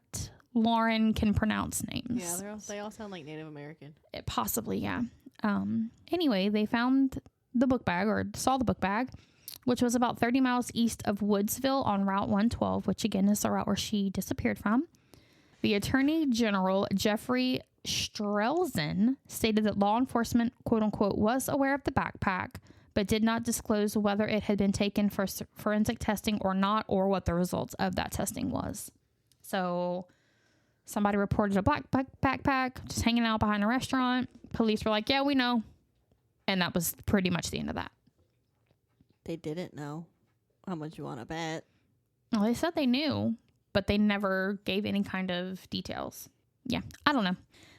Lauren can pronounce names. Yeah, they all sound like Native American. Possibly, yeah. Anyway, they found the book bag, or saw the book bag, which was about 30 miles east of Woodsville on Route 112, which again is the route where she disappeared from. The Attorney General, Jeffrey Strelzin, stated that law enforcement, quote unquote, was aware of the backpack, but did not disclose whether it had been taken for forensic testing or not, or what the results of that testing was. So somebody reported a black backpack just hanging out behind a restaurant. Police were like, yeah, we know. And that was pretty much the end of that. They didn't know. How much you want to bet? Well, they said they knew, but they never gave any kind of details. Yeah, I don't know.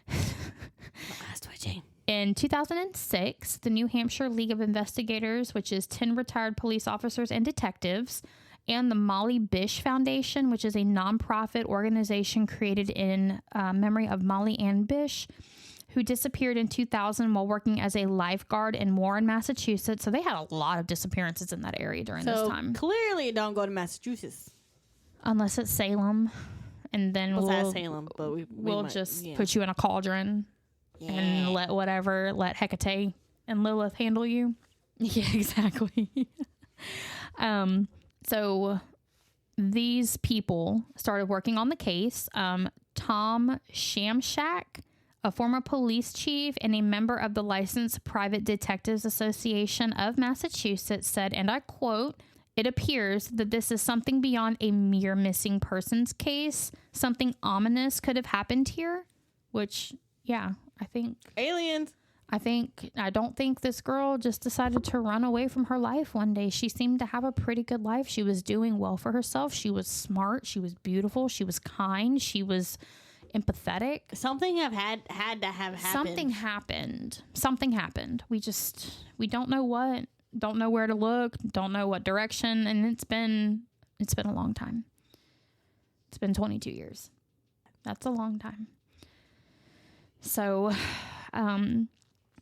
Eyes twitching. In 2006, the New Hampshire League of Investigators, which is 10 retired police officers and detectives, and the Molly Bish Foundation, which is a nonprofit organization created in memory of Molly Ann Bish, who disappeared in 2000 while working as a lifeguard in Warren, Massachusetts. So they had a lot of disappearances in that area during this time. Clearly don't go to Massachusetts. Unless it's Salem. And then we'll Salem, but we'll just put you in a cauldron and let Hecate and Lilith handle you. Yeah, exactly. So these people started working on the case. Tom Shamshak, a former police chief and a member of the Licensed Private Detectives Association of Massachusetts, said, and I quote, "It appears that this is something beyond a mere missing persons case. Something ominous could have happened here." Which, yeah, I think... Aliens! I don't think this girl just decided to run away from her life one day. She seemed to have a pretty good life. She was doing well for herself. She was smart. She was beautiful. She was kind. She was empathetic. Something had to have happened. Something happened. We don't know what. Don't know where to look. Don't know what direction. And it's been a long time. It's been 22 years. That's a long time. So,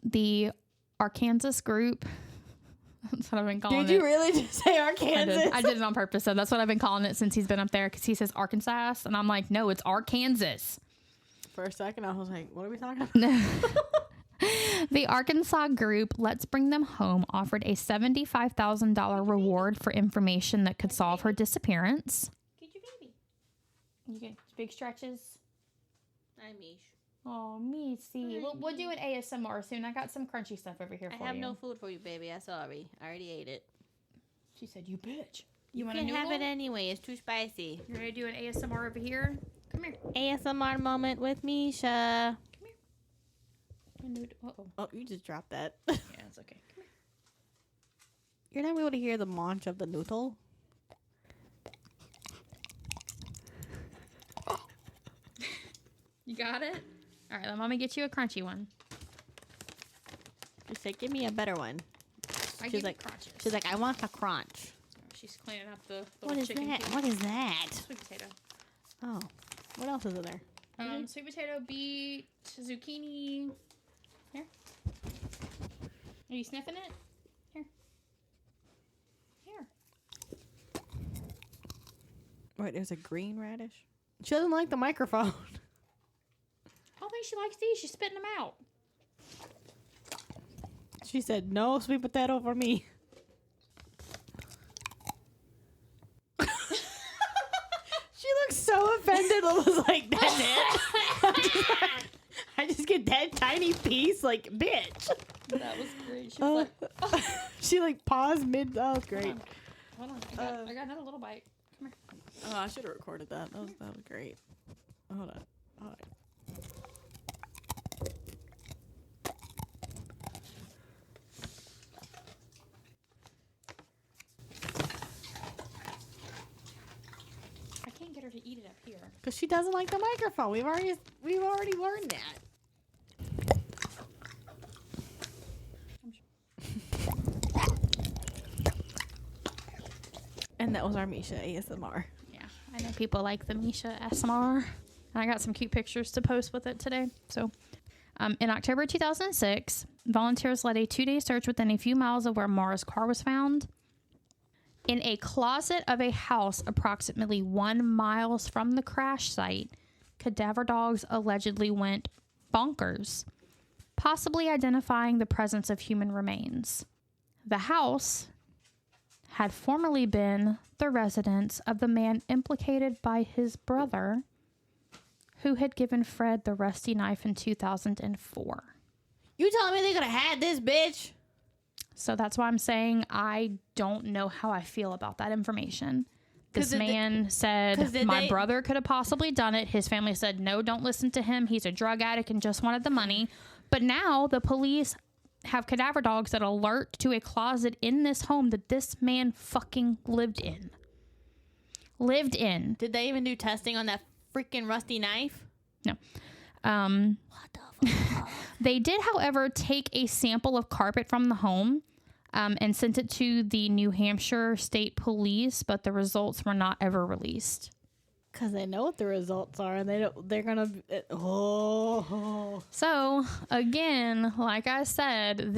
the Arkansas group. That's what I've been calling it. Did you really just say Arkansas? I did it on purpose. So that's what I've been calling it since he's been up there, because he says Arkansas. And I'm like, no, it's Arkansas. For a second, I was like, what are we talking about? The Arkansas group, Let's Bring Them Home, offered a $75,000 reward for information that could solve her disappearance. Get your baby. You get big stretches. Hi, Mish. Oh, Missy. We'll do an ASMR soon. I got some crunchy stuff over here for you. I have no food for you, baby. I'm sorry. I already ate it. She said, you bitch. You want to have it anyway. It's too spicy. You ready to do an ASMR over here? Come here. ASMR moment with Misha. Come here. Oh, you just dropped that. Yeah, it's okay. Come here. You're not able to hear the munch of the noodle? You got it? All right, let mommy get you a crunchy one. She said, give me a better one. She's like, crunches. She's like, I want a crunch. She's cleaning up the what is chicken. That? What is that? Sweet potato. Oh. What else is in there? Sweet potato, beet, zucchini. Here. Are you sniffing it? Here. Here. Wait, there's a green radish? She doesn't like the microphone. I don't think she likes these. She's spitting them out. She said, no sweet potato for me. She looks so offended. It was like, that's it? I just get that tiny piece, like, bitch. That was great. She was like... She, like, paused mid... That was great. Hold on. I got another little bite. Come here. Oh, I should have recorded that. That was great. Hold on. up here. Because she doesn't like the microphone. We've already learned that. And that was our Misha ASMR. Yeah, I know people like the Misha ASMR. I got some cute pictures to post with it today. So, in October 2006, volunteers led a 2-day search within a few miles of where Maura's car was found. In a closet of a house approximately 1 mile from the crash site, cadaver dogs allegedly went bonkers, possibly identifying the presence of human remains. The house had formerly been the residence of the man implicated by his brother, who had given Fred the rusty knife in 2004. You telling me they could have had this bitch? So that's why I'm saying I don't know how I feel about that information. This man said my brother could have possibly done it. His family said, no, don't listen to him. He's a drug addict and just wanted the money. But now the police have cadaver dogs that alert to a closet in this home that this man fucking lived in. Did they even do testing on that freaking rusty knife? No. What the fuck? They did, however, take a sample of carpet from the home and sent it to the New Hampshire State Police, but the results were not ever released. Because they know what the results are, and they're gonna. So again, like I said,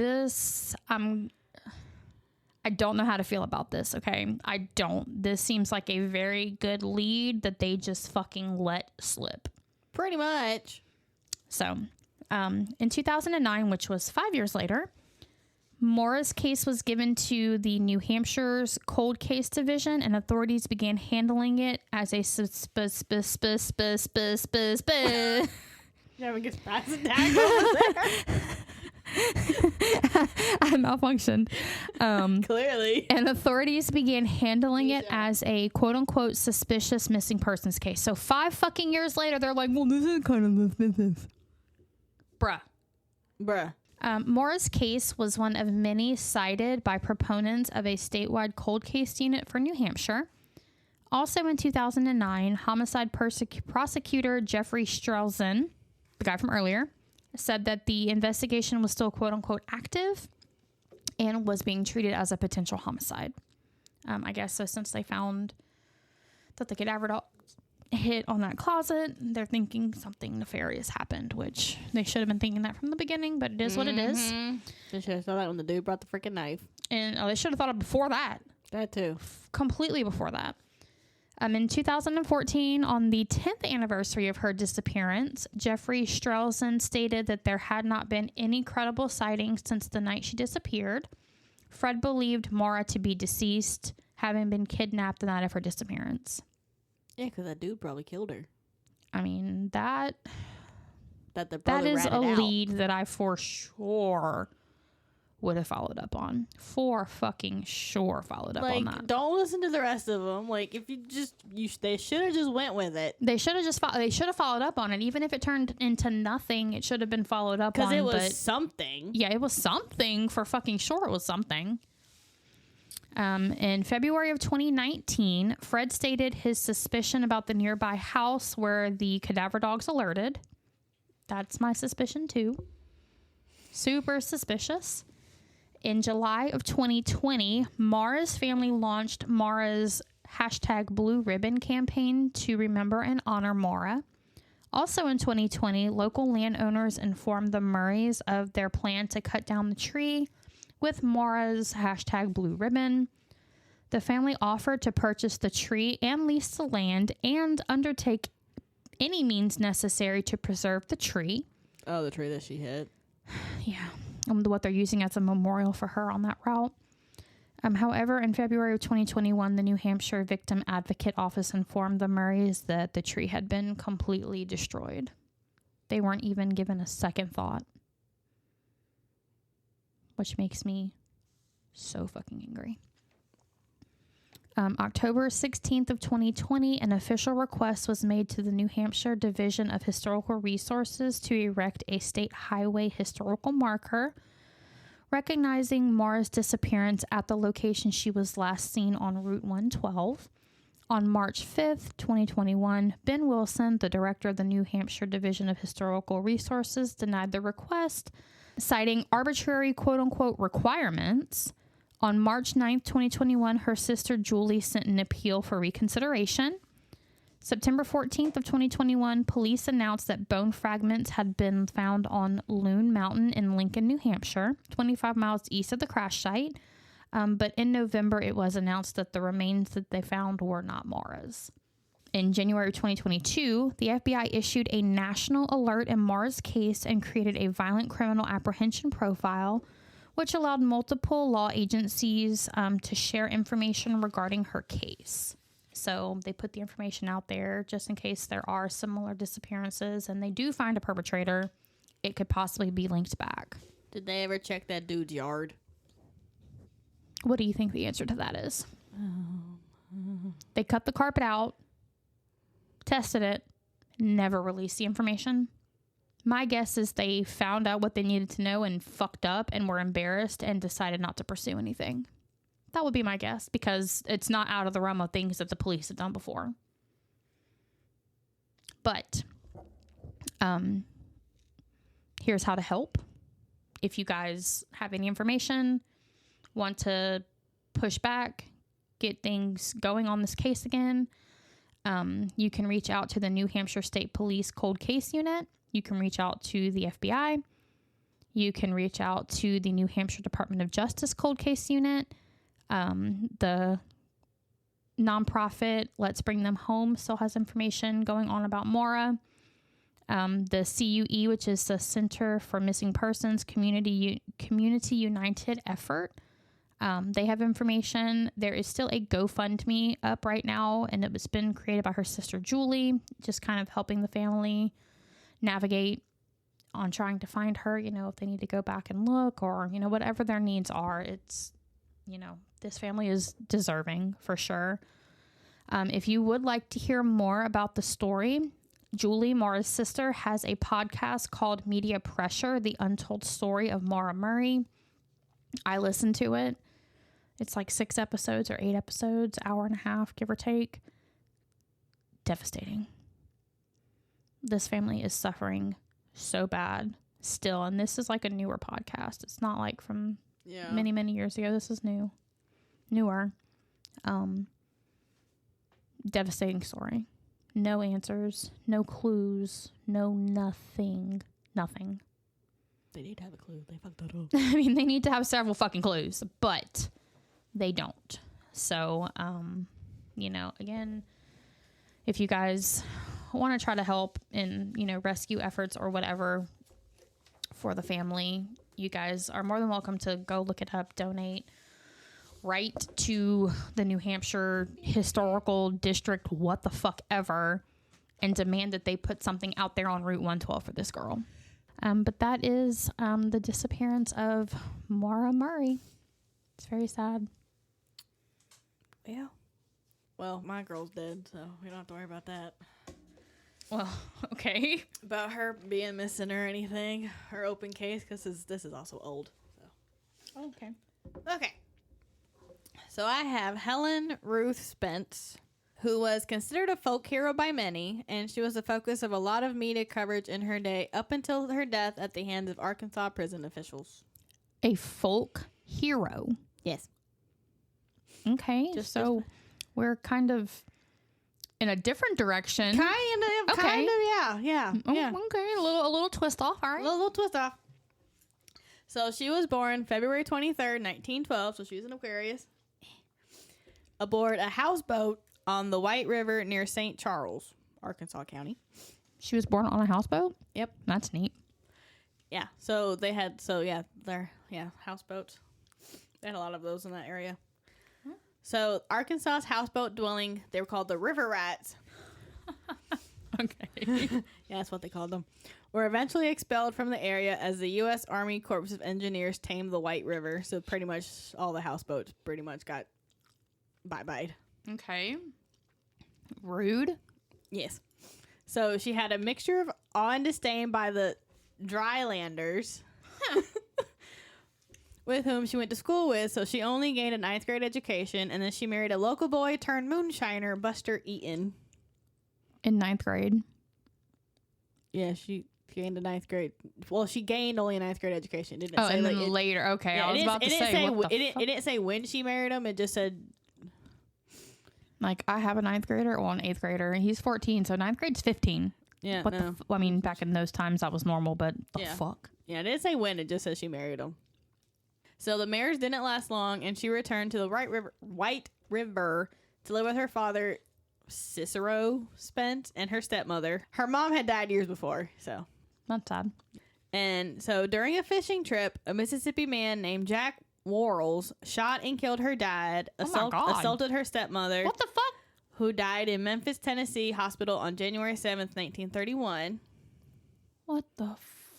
I don't know how to feel about this. Okay, I don't. This seems like a very good lead that they just fucking let slip. Pretty much. So, in 2009, which was 5 years later, Maura's case was given to the New Hampshire's Cold Case Division, and authorities began handling it as a You haven't get past it down over there. I malfunctioned. Clearly. And authorities began handling it as a quote-unquote suspicious missing persons case. So 5 fucking years later, they're like, well, this is kind of suspicious. Bruh. Maura's case was one of many cited by proponents of a statewide cold case unit for New Hampshire. Also in 2009, homicide prosecutor Jeffrey Strelzin, the guy from earlier, said that the investigation was still quote-unquote active and was being treated as a potential homicide. I guess so since they found that the cadaver dog hit on that closet, they're thinking something nefarious happened, which they should have been thinking that from the beginning, but it is what it is. They should have thought that when the dude brought the freaking knife. And they should have thought of before that. That too. Completely before that. In 2014, on the 10th anniversary of her disappearance, Jeffrey Strelzin stated that there had not been any credible sightings since the night she disappeared. Fred believed Maura to be deceased, having been kidnapped the night of her disappearance. Yeah, because that dude probably killed her. I mean, that is a lead that I for sure would have followed up on. For fucking sure followed up on that. Don't listen to the rest of them. Like, if they should have just went with it. They should have followed up on it. Even if it turned into nothing, it should have been followed up on. Because it was something. Yeah, it was something. For fucking sure it was something. In February of 2019, Fred stated his suspicion about the nearby house where the cadaver dogs alerted. That's my suspicion too. Super suspicious. In July of 2020, Maura's family launched Maura's #Blue Ribbon campaign to remember and honor Maura. Also in 2020, local landowners informed the Murrays of their plan to cut down the tree with Maura's #Blue Ribbon. The family offered to purchase the tree and lease the land and undertake any means necessary to preserve the tree. Oh, the tree that she hit. Yeah. What they're using as a memorial for her on that route. However, in February of 2021, the New Hampshire Victim Advocate Office informed the Murrays that the tree had been completely destroyed. They weren't even given a second thought. Which makes me so fucking angry. October 16th of 2020, an official request was made to the New Hampshire Division of Historical Resources to erect a state highway historical marker recognizing Maura's disappearance at the location she was last seen on Route 112. On March 5th, 2021, Ben Wilson, the director of the New Hampshire Division of Historical Resources, denied the request, citing arbitrary quote-unquote requirements. On March 9th, 2021, her sister Julie sent an appeal for reconsideration. September 14th of 2021, police announced that bone fragments had been found on Loon Mountain in Lincoln, New Hampshire, 25 miles east of the crash site. But in November, it was announced that the remains that they found were not Maura's. In January 2022, the FBI issued a national alert in Maura's case and created a violent criminal apprehension profile, which allowed multiple law agencies to share information regarding her case. So they put the information out there just in case there are similar disappearances and they do find a perpetrator, it could possibly be linked back. Did they ever check that dude's yard? What do you think the answer to that is? They cut the carpet out, tested it, never released the information. My guess is they found out what they needed to know and fucked up and were embarrassed and decided not to pursue anything. That would be my guess, because it's not out of the realm of things that the police have done before. But here's how to help. If you guys have any information, want to push back, get things going on this case again, you can reach out to the New Hampshire State Police Cold Case Unit. You can reach out to the FBI. You can reach out to the New Hampshire Department of Justice Cold Case Unit. The nonprofit Let's Bring Them Home still has information going on about Maura. The CUE, which is the Center for Missing Persons Community United Effort. They have information. There is still a GoFundMe up right now, and it was been created by her sister Julie, just kind of helping the family navigate on trying to find her, if they need to go back and look or, whatever their needs are. It's, this family is deserving for sure. If you would like to hear more about the story, Julie, Maura's sister, has a podcast called Media Pressure, The Untold Story of Maura Murray. I listened to it. It's like 6 episodes or 8 episodes, hour and a half, give or take. Devastating. This family is suffering so bad still. And this is like a newer podcast. It's not like from many, many years ago. This is newer. Devastating story. No answers, no clues, no nothing. They need to have a clue. They fucked that up. I mean, they need to have several fucking clues, but they don't. So, again, if you guys want to try to help in, rescue efforts or whatever for the family, you guys are more than welcome to go look it up, donate, write to the New Hampshire Historical District, what the fuck ever, and demand that they put something out there on Route 112 for this girl. But that is the disappearance of Maura Murray. It's very sad. Yeah. Well, my girl's dead, so we don't have to worry about that. Well, okay. About her being missing or anything, her open case, because this is also old. So. Okay. Okay. So I have Helen Ruth Spence, who was considered a folk hero by many, and she was the focus of a lot of media coverage in her day up until her death at the hands of Arkansas prison officials. A folk hero? Yes. Okay, we're kind of in a different direction. Kind of, yeah. Okay, a little twist off, all right. A little twist off. So she was born February 23rd, 1912, so she was an Aquarius, aboard a houseboat on the White River near St. Charles, Arkansas County. She was born on a houseboat? Yep. That's neat. Yeah, so they had, houseboats. They had a lot of those in that area. So Arkansas's houseboat dwelling, they were called the River Rats. Okay. Yeah, that's what they called them. Were eventually expelled from the area as the U.S. Army Corps of Engineers tamed the White River. So pretty much all the houseboats pretty much got bye-byed. Okay. Rude. Yes. So she had a mixture of awe and disdain by the drylanders with whom she went to school with, so she only gained a 9th grade education, and then she married a local boy turned moonshiner, Buster Eaton. In 9th grade. Yeah, she gained a 9th grade. Well, she gained only a 9th grade education. Didn't it Oh, say, and like, then later. Okay, yeah, I was about to say, what the fuck? It didn't say when she married him. It just said... Like, I have a 9th grader, well, an 8th grader, and he's 14, so 9th grade's 15. Yeah, What the I mean, back in those times, that was normal, but the fuck? Yeah, it didn't say when. It just says she married him. So the marriage didn't last long, and she returned to the White River to live with her father, Cicero Spence, and her stepmother. Her mom had died years before, so... That's sad. And so during a fishing trip, a Mississippi man named Jack Worrells shot and killed her dad, assaulted her stepmother. What the fuck? Who died in Memphis, Tennessee hospital on January 7th, 1931. What the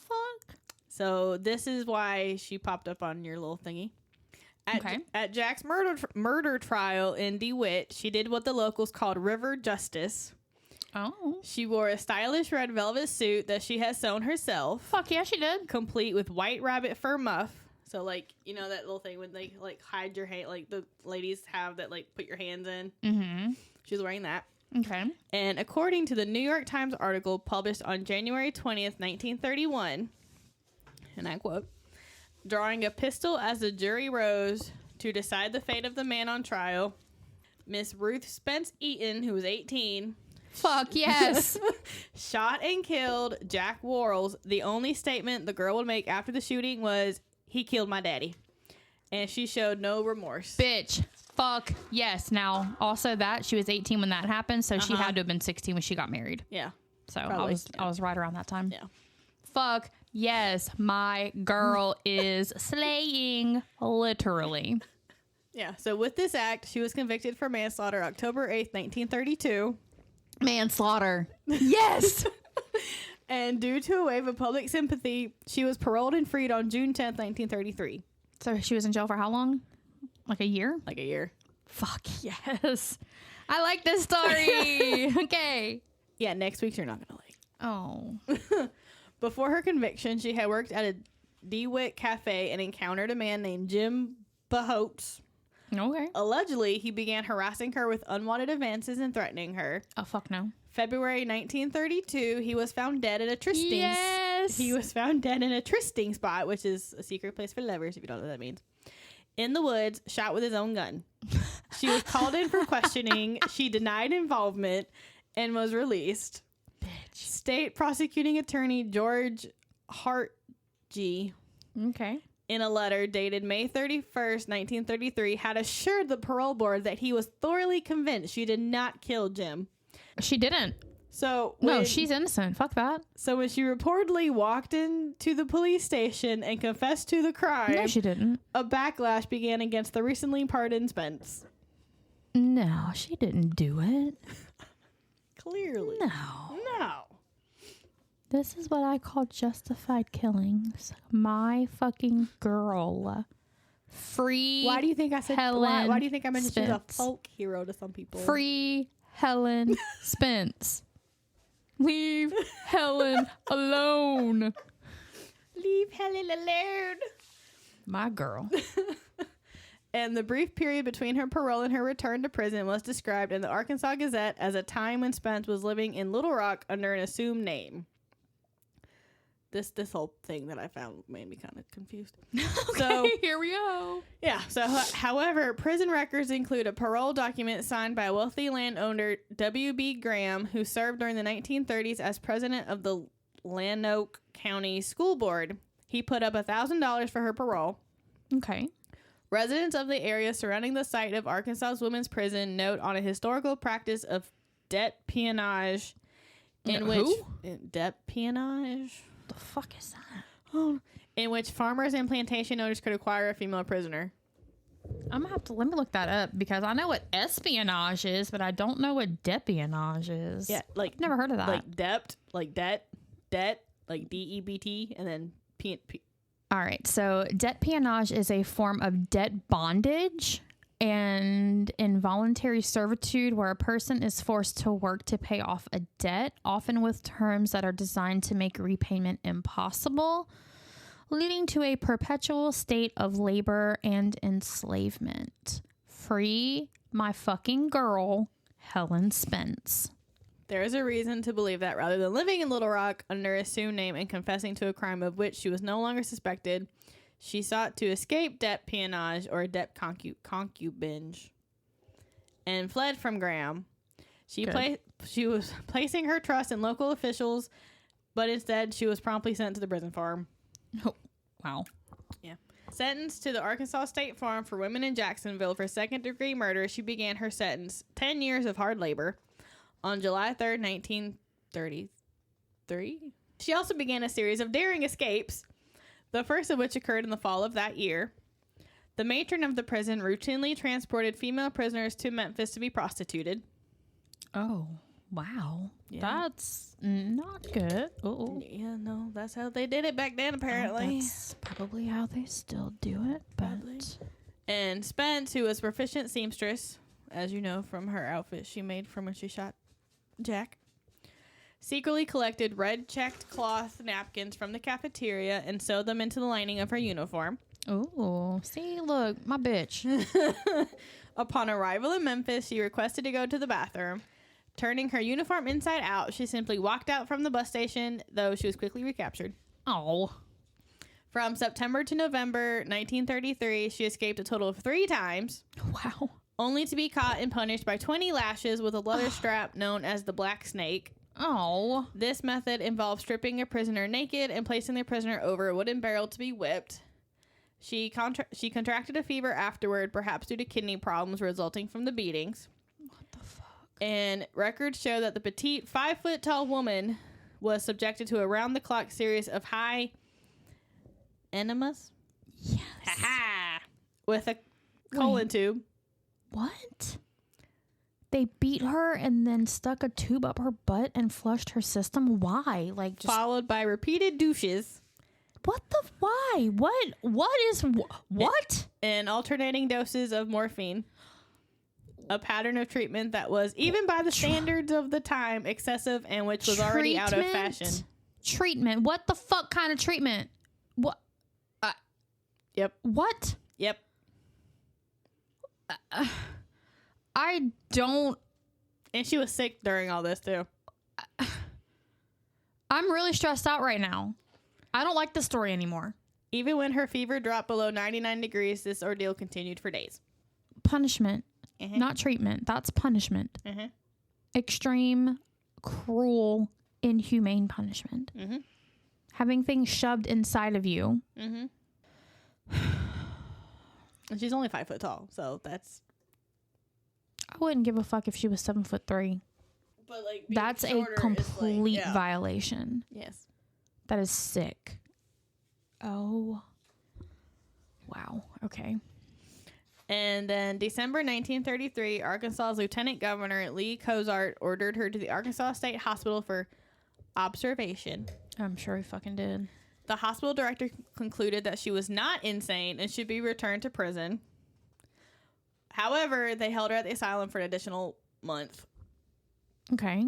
fuck? So this is why she popped up on your little thingy. At Jack's murder trial in DeWitt, she did what the locals called river justice. Oh. She wore a stylish red velvet suit that she had sewn herself. Fuck yeah, she did. Complete with white rabbit fur muff. So, like, you know that little thing when they, like, hide your hand, like, the ladies have that, like, put your hands in? Mm-hmm. She was wearing that. Okay. And according to the New York Times article published on January 20th, 1931, and I quote, drawing a pistol as the jury rose to decide the fate of the man on trial, Miss Ruth Spence Eaton, who was 18... Fuck yes. shot and killed Jack Worrells. The only statement the girl would make after the shooting was, he killed my daddy. And she showed no remorse. Bitch. Fuck yes. Now, also that, she was 18 when that happened, so she had to have been 16 when she got married. Yeah. So probably, I was right around that time. Yeah. Fuck yes. My girl is slaying. Literally. Yeah. So with this act, she was convicted for manslaughter October 8th, 1932. Manslaughter. Yes. And due to a wave of public sympathy, she was paroled and freed on June 10th, 1933. So she was in jail for how long? Like a year? Like a year. Fuck yes. I like this story. Okay. Yeah, next week you're not going to like. Oh. Before her conviction, she had worked at a DeWitt cafe and encountered a man named Jim Bahotes. Okay. Allegedly, he began harassing her with unwanted advances and threatening her. Oh, fuck no. February 1932, he was found dead at a trysting. Yes. He was found dead in a trysting spot, which is a secret place for lovers, if you don't know what that means. In the woods, shot with his own gun. She was called in for questioning. She denied involvement and was released. Bitch. State prosecuting attorney George Hartgee. Okay. In a letter dated May 31st, 1933, had assured the parole board that he was thoroughly convinced she did not kill Jim. She didn't. So no, she's innocent. Fuck that. So when she reportedly walked into the police station and confessed to the crime, no, she didn't. A backlash began against the recently pardoned Spence. No, she didn't do it. Clearly. No. This is what I call justified killings. My fucking girl. Free. Why do you think I said Helen why do you think I mentioned she's a Spence. folk hero to some people? Free Helen Spence. Leave Helen alone. Leave Helen alone. My girl. And the brief period between her parole and her return to prison was described in the Arkansas Gazette as a time when Spence was living in Little Rock under an assumed name. This whole thing that I found made me kind of confused. Okay, so here we go. Yeah. So, however, prison records include a parole document signed by wealthy landowner W.B. Graham, who served during the 1930s as president of the Lanoke County School Board. He put up $1,000 for her parole. Okay. Residents of the area surrounding the site of Arkansas's women's prison note on a historical practice of debt peonage, debt peonage. The fuck is that? Oh, in which farmers and plantation owners could acquire a female prisoner. I'm gonna have to let me look that up because I know what espionage is, but I don't know what depionage is. Yeah, like I've never heard of that. Like debt, like debt, like DEBT, and then P. All right, so debt peonage is a form of debt bondage and involuntary servitude where a person is forced to work to pay off a debt, often with terms that are designed to make repayment impossible. leading to a perpetual state of labor and enslavement. Free my fucking girl, Helen Spence. There is a reason to believe that rather than living in Little Rock under an assumed name and confessing to a crime of which she was no longer suspected, she sought to escape debt peonage or debt concubinage and fled from Graham. She was placing her trust in local officials, but instead she was promptly sent to the prison farm. Oh, wow. Yeah. Sentenced to the Arkansas State Farm for women in Jacksonville for second-degree murder, she began her sentence, 10 years of hard labor, on July 3rd, 1933. She also began a series of daring escapes, the first of which occurred in the fall of that year. The matron of the prison routinely transported female prisoners to Memphis to be prostituted. Oh, wow. Yeah. That's not good. Oh, Yeah, no, that's how they did it back then, apparently. that's probably how they still do it, but... Probably. And Spence, who was a proficient seamstress, as you know from her outfit she made from when she shot Jack, secretly collected red checked cloth napkins from the cafeteria and sewed them into the lining of her uniform. Oh, see, look, my bitch. Upon arrival in Memphis, she requested to go to the bathroom. Turning her uniform inside out, she simply walked out from the bus station, though she was quickly recaptured. Oh. From September to November 1933, she escaped a total of 3 times. Wow. Only to be caught and punished by 20 lashes with a leather strap known as the Black Snake. Oh. This method involves stripping a prisoner naked and placing the prisoner over a wooden barrel to be whipped. She contracted a fever afterward, perhaps due to kidney problems resulting from the beatings. What the fuck? And records show that the petite 5-foot-tall woman was subjected to a round-the-clock series of high enemas. Yes. Ha-ha! With a colon tube. What? They beat her and then stuck a tube up her butt and flushed her system? Why? Like, just... Followed by repeated douches. What the... Why? What? And alternating doses of morphine. A pattern of treatment that was, even by the standards of the time, excessive and which was already out of fashion. Treatment? What the fuck kind of treatment? What? Yep. What? Yep. I don't... And she was sick during all this, too. I'm really stressed out right now. I don't like this story anymore. Even when her fever dropped below 99 degrees, this ordeal continued for days. Punishment. Mm-hmm. Not treatment. That's punishment. Mm-hmm. Extreme, cruel, inhumane punishment. Mm-hmm. Having things shoved inside of you. Mm-hmm. And she's only 5 foot tall, so that's... I wouldn't give a fuck if she was 7'3". But like, that's a complete violation. Yes. That is sick. Oh. Wow. Okay. And then December 1933, Arkansas's Lieutenant Governor Lee Cozart ordered her to the Arkansas State Hospital for observation. I'm sure he fucking did. The hospital director concluded that she was not insane and should be returned to prison. However, they held her at the asylum for an additional month. Okay.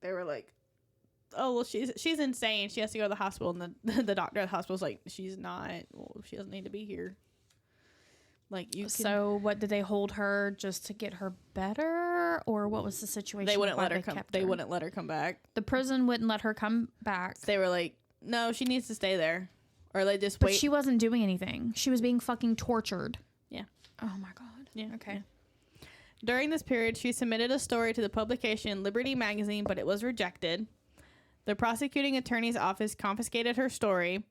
They were like, oh, well, she's insane. She has to go to the hospital. And the doctor at the hospital's like, she's not. Well, she doesn't need to be here. Like, you can... So what, did they hold her just to get her better, or what was the situation? They wouldn't let her come. They wouldn't let her come back. The prison wouldn't let her come back. They were like, no, she needs to stay there, or they just but wait. She wasn't doing anything. She was being fucking tortured. Yeah. Oh my god. Yeah. Okay. Yeah. During this period, she submitted a story to the publication Liberty Magazine, but it was rejected. The prosecuting attorney's office confiscated her story.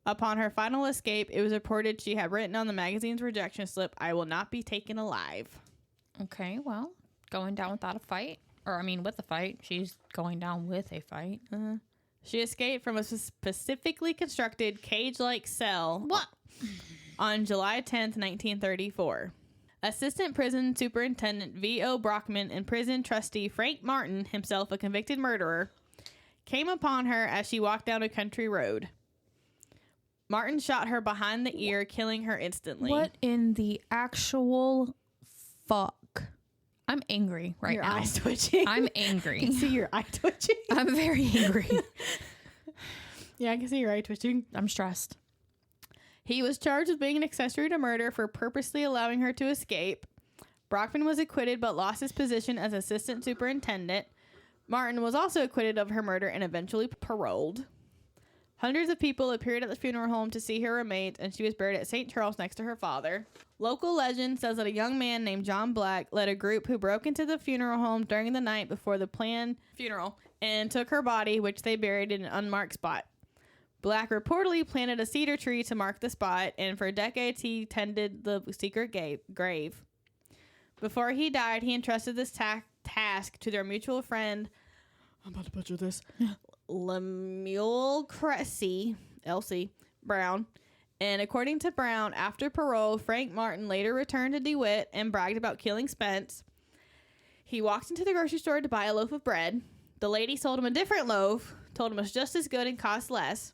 Upon her final escape, it was reported she had written on the magazine's rejection slip, "I will not be taken alive." Okay, well, going down without a fight. Or, I mean, with a fight. She's going down with a fight. Uh-huh. She escaped from a specifically constructed cage-like cell. What? On July 10th, 1934. Assistant Prison Superintendent V.O. Brockman and prison trustee Frank Martin, himself a convicted murderer, came upon her as she walked down a country road. Martin shot her behind the ear, killing her instantly. What in the actual fuck? I'm angry right now. Your eyes twitching. I'm I angry. can see your eye twitching. I'm very angry. Yeah, I can see your eye twitching. I'm stressed. He was charged with being an accessory to murder for purposely allowing her to escape. Brockman was acquitted but lost his position as assistant superintendent. Martin was also acquitted of her murder and eventually paroled. Hundreds of people appeared at the funeral home to see her remains, and she was buried at St. Charles next to her father. Local legend says that a young man named John Black led a group who broke into the funeral home during the night before the planned funeral and took her body, which they buried in an unmarked spot. Black reportedly planted a cedar tree to mark the spot, and for decades he tended the secret grave. Before he died, he entrusted this task to their mutual friend, I'm about to butcher this, Lemuel Cressy, Elsie Brown. And according to Brown, after parole, Frank Martin later returned to DeWitt and bragged about killing Spence. He walked into the grocery store to buy a loaf of bread. The lady sold him a different loaf, told him it was just as good and cost less.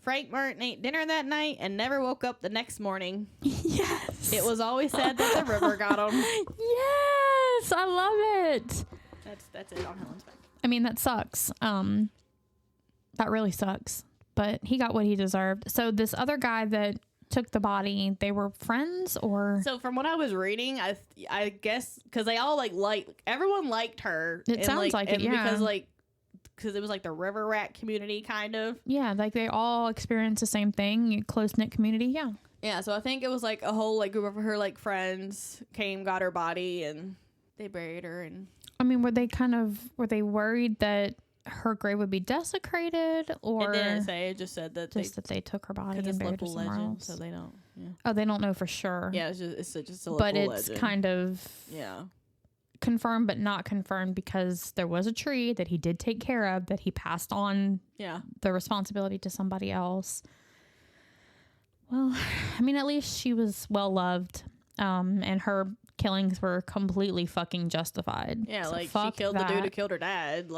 Frank Martin ate dinner that night and never woke up the next morning. Yes. It was always said that the river got him. Yes, I love it. That's it on Helen Spence. I mean, that sucks. That really sucks. But he got what he deserved. So this other guy that took the body, they were friends, or? So from what I was reading, I guess because they all everyone liked her. It sounds like it, yeah. Because it was like the river rat community, kind of. Yeah, like they all experienced the same thing, close-knit community, yeah. Yeah, so I think it was like a whole like group of her like friends came, got her body, and they buried her. And I mean, were they worried that her grave would be desecrated, or? It didn't say. It just said that they took her body and buried her somewhere else. So they don't. Yeah. Oh, they don't know for sure. Yeah, it's just a local but it's legend. kind of confirmed, but not confirmed, because there was a tree that he did take care of, that he passed on the responsibility to somebody else. Well, I mean, at least she was well loved, and her killings were completely fucking justified. Yeah, so like she killed the dude who killed her dad,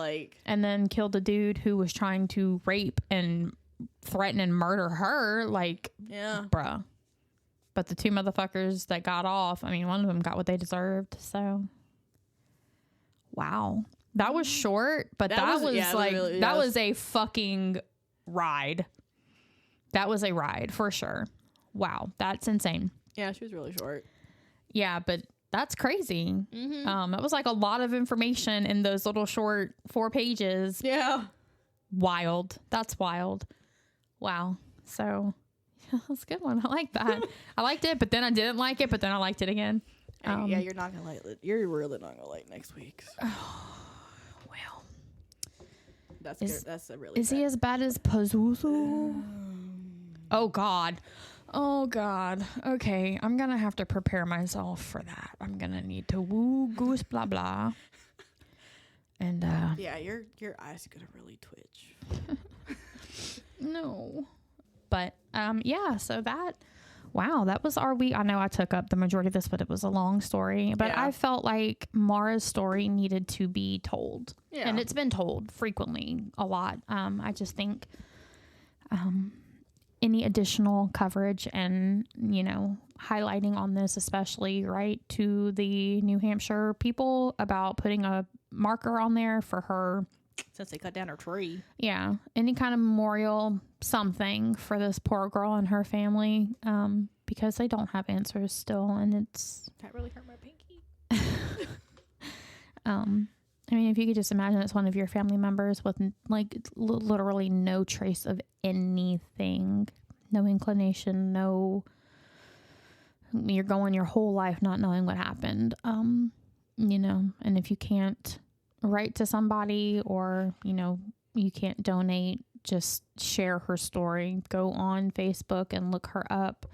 and then killed the dude who was trying to rape and threaten and murder her, bruh. But the two motherfuckers that got off, I mean, one of them got what they deserved, so wow. That was short, but that was a fucking ride. That was a ride for sure. Wow, that's insane. Yeah, she was really short. Yeah, but that's crazy. Mm-hmm. It was like a lot of information in those little short 4 pages. Yeah. Wild. That's wild. Wow. So that's a good one. I like that. I liked it, but then I didn't like it, but then I liked it again. Yeah, you're not gonna like it. You're really not gonna like next week's. Well, that's a really. Is he as bad as Pazuzu? Oh God. Okay, I'm gonna have to prepare myself for that. I'm gonna need to woo goose blah blah. And yeah, your eyes are gonna really twitch. No, but yeah. So that was our week. I know I took up the majority of this, but it was a long story. But I felt like Maura's story needed to be told, and it's been told frequently a lot. I just think any additional coverage and, highlighting on this, especially right to the New Hampshire people about putting a marker on there for her. Since they cut down her tree. Yeah. Any kind of memorial, something for this poor girl and her family, because they don't have answers still. And that really hurt my pinky. I mean, if you could just imagine it's one of your family members with literally no trace of anything, no inclination, you're going your whole life not knowing what happened, and if you can't write to somebody or, you can't donate, just share her story. Go on Facebook and look her up.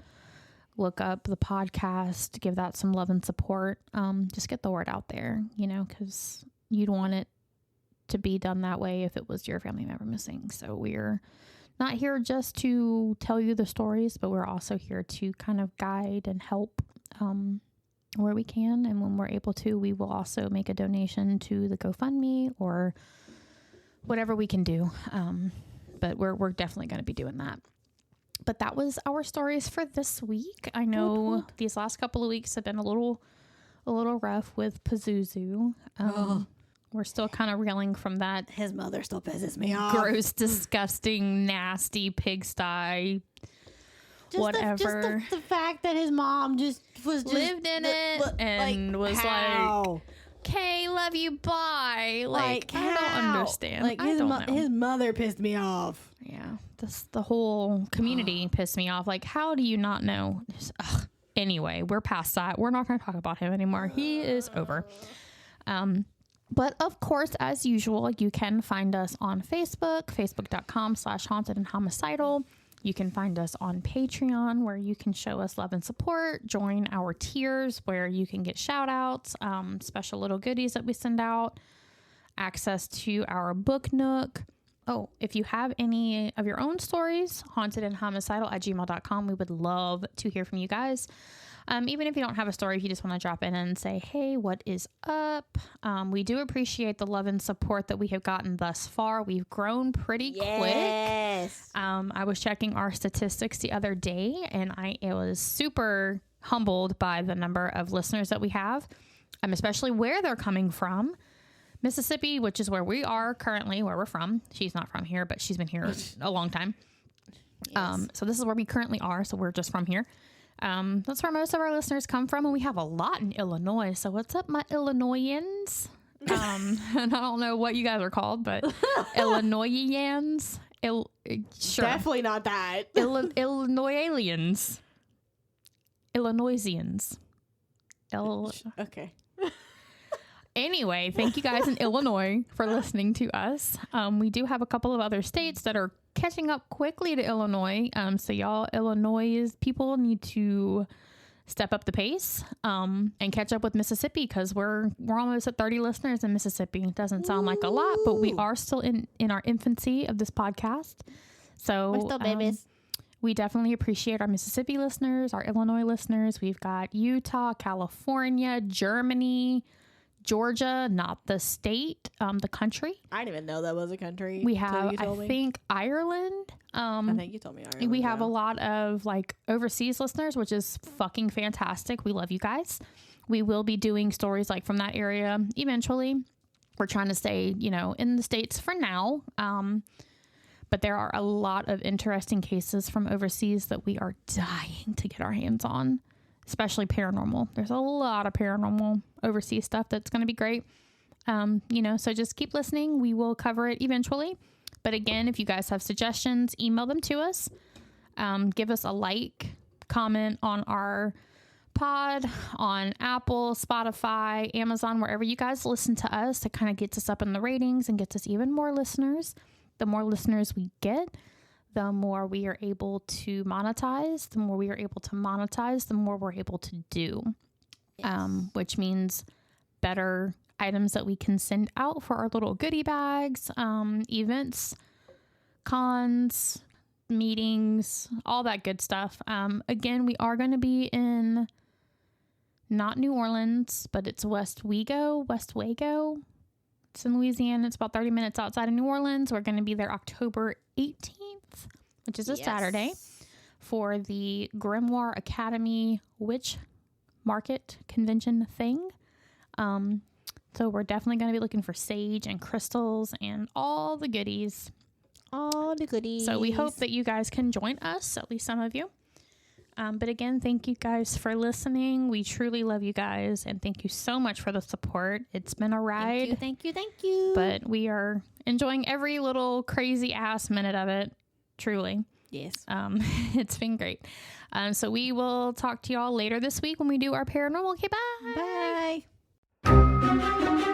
Look up the podcast, give that some love and support. Just get the word out there, because you'd want it to be done that way if it was your family member missing. So we're not here just to tell you the stories, but we're also here to kind of guide and help where we can. And when we're able to, we will also make a donation to the GoFundMe or whatever we can do. But we're definitely going to be doing that. But that was our stories for this week. I know these last couple of weeks have been a little rough with Pazuzu. We're still kind of reeling from that. His mother still pisses me off. Gross, disgusting, nasty pigsty whatever. Just the fact that his mom just lived in it and like, was how? like, okay, love you, bye. Like I don't understand. Like his mother pissed me off. Yeah, the whole community pissed me off. Like, how do you not know? Anyway, we're past that. We're not going to talk about him anymore. He is over. But of course, as usual, you can find us on Facebook, facebook.com/haunted and homicidal. You can find us on Patreon, where you can show us love and support. Join our tiers, where you can get shout outs, special little goodies that we send out, access to our book nook. Oh, if you have any of your own stories, hauntedandhomicidal@gmail.com. We would love to hear from you guys. Even if you don't have a story, if you just want to drop in and say, hey, what is up? We do appreciate the love and support that we have gotten thus far. We've grown pretty quick. I was checking our statistics the other day, and I was super humbled by the number of listeners that we have, especially where they're coming from. Mississippi, which is where we are currently, where we're from. She's not from here, but she's been here a long time. Yes. So this is where we currently are. So we're just from here. That's where most of our listeners come from. And we have a lot in Illinois. So what's up, my Illinoisans? And I don't know what you guys are called, but Illinoisans. Sure. Definitely not that. Illinoisians. Illinoisians. Okay. Anyway, thank you guys in Illinois for listening to us. We do have a couple of other states that are catching up quickly to Illinois. So y'all Illinois people need to step up the pace and catch up with Mississippi, because we're almost at 30 listeners in Mississippi. It doesn't sound like a lot, but we are still in our infancy of this podcast. So we're still babies. We definitely appreciate our Mississippi listeners, our Illinois listeners. We've got Utah, California, Germany, Georgia, not the state, the country. I didn't even know that was a country. We have, I think, Ireland. I think you told me Ireland. We have a lot of like overseas listeners, which is fucking fantastic. We love you guys. We will be doing stories like from that area eventually. We're trying to stay, in the States for now. But there are a lot of interesting cases from overseas that we are dying to get our hands on. Especially paranormal. There's a lot of paranormal overseas stuff that's going to be great. So just keep listening. We will cover it eventually. But again, if you guys have suggestions, email them to us. Give us a like, comment on our pod, on Apple, Spotify, Amazon, wherever you guys listen to us. It kind of gets us up in the ratings and gets us even more listeners. The more listeners we get, the more we are able to monetize. The more we are able to monetize, the more we're able to do. Yes. Which means better items that we can send out for our little goodie bags, events, cons, meetings, all that good stuff. Again, we are going to be in not New Orleans, but it's West Wago. It's in Louisiana. It's about 30 minutes outside of New Orleans. We're going to be there October 18th. Which is a Saturday, for the Grimoire Academy Witch Market Convention thing. So we're definitely going to be looking for sage and crystals and all the goodies. So we hope that you guys can join us, at least some of you. But again, thank you guys for listening. We truly love you guys, and thank you so much for the support. It's been a ride. Thank you. But we are enjoying every little crazy ass minute of it. Truly. Yes. It's been great. So we will talk to y'all later this week when we do our paranormal. Okay, bye. Bye.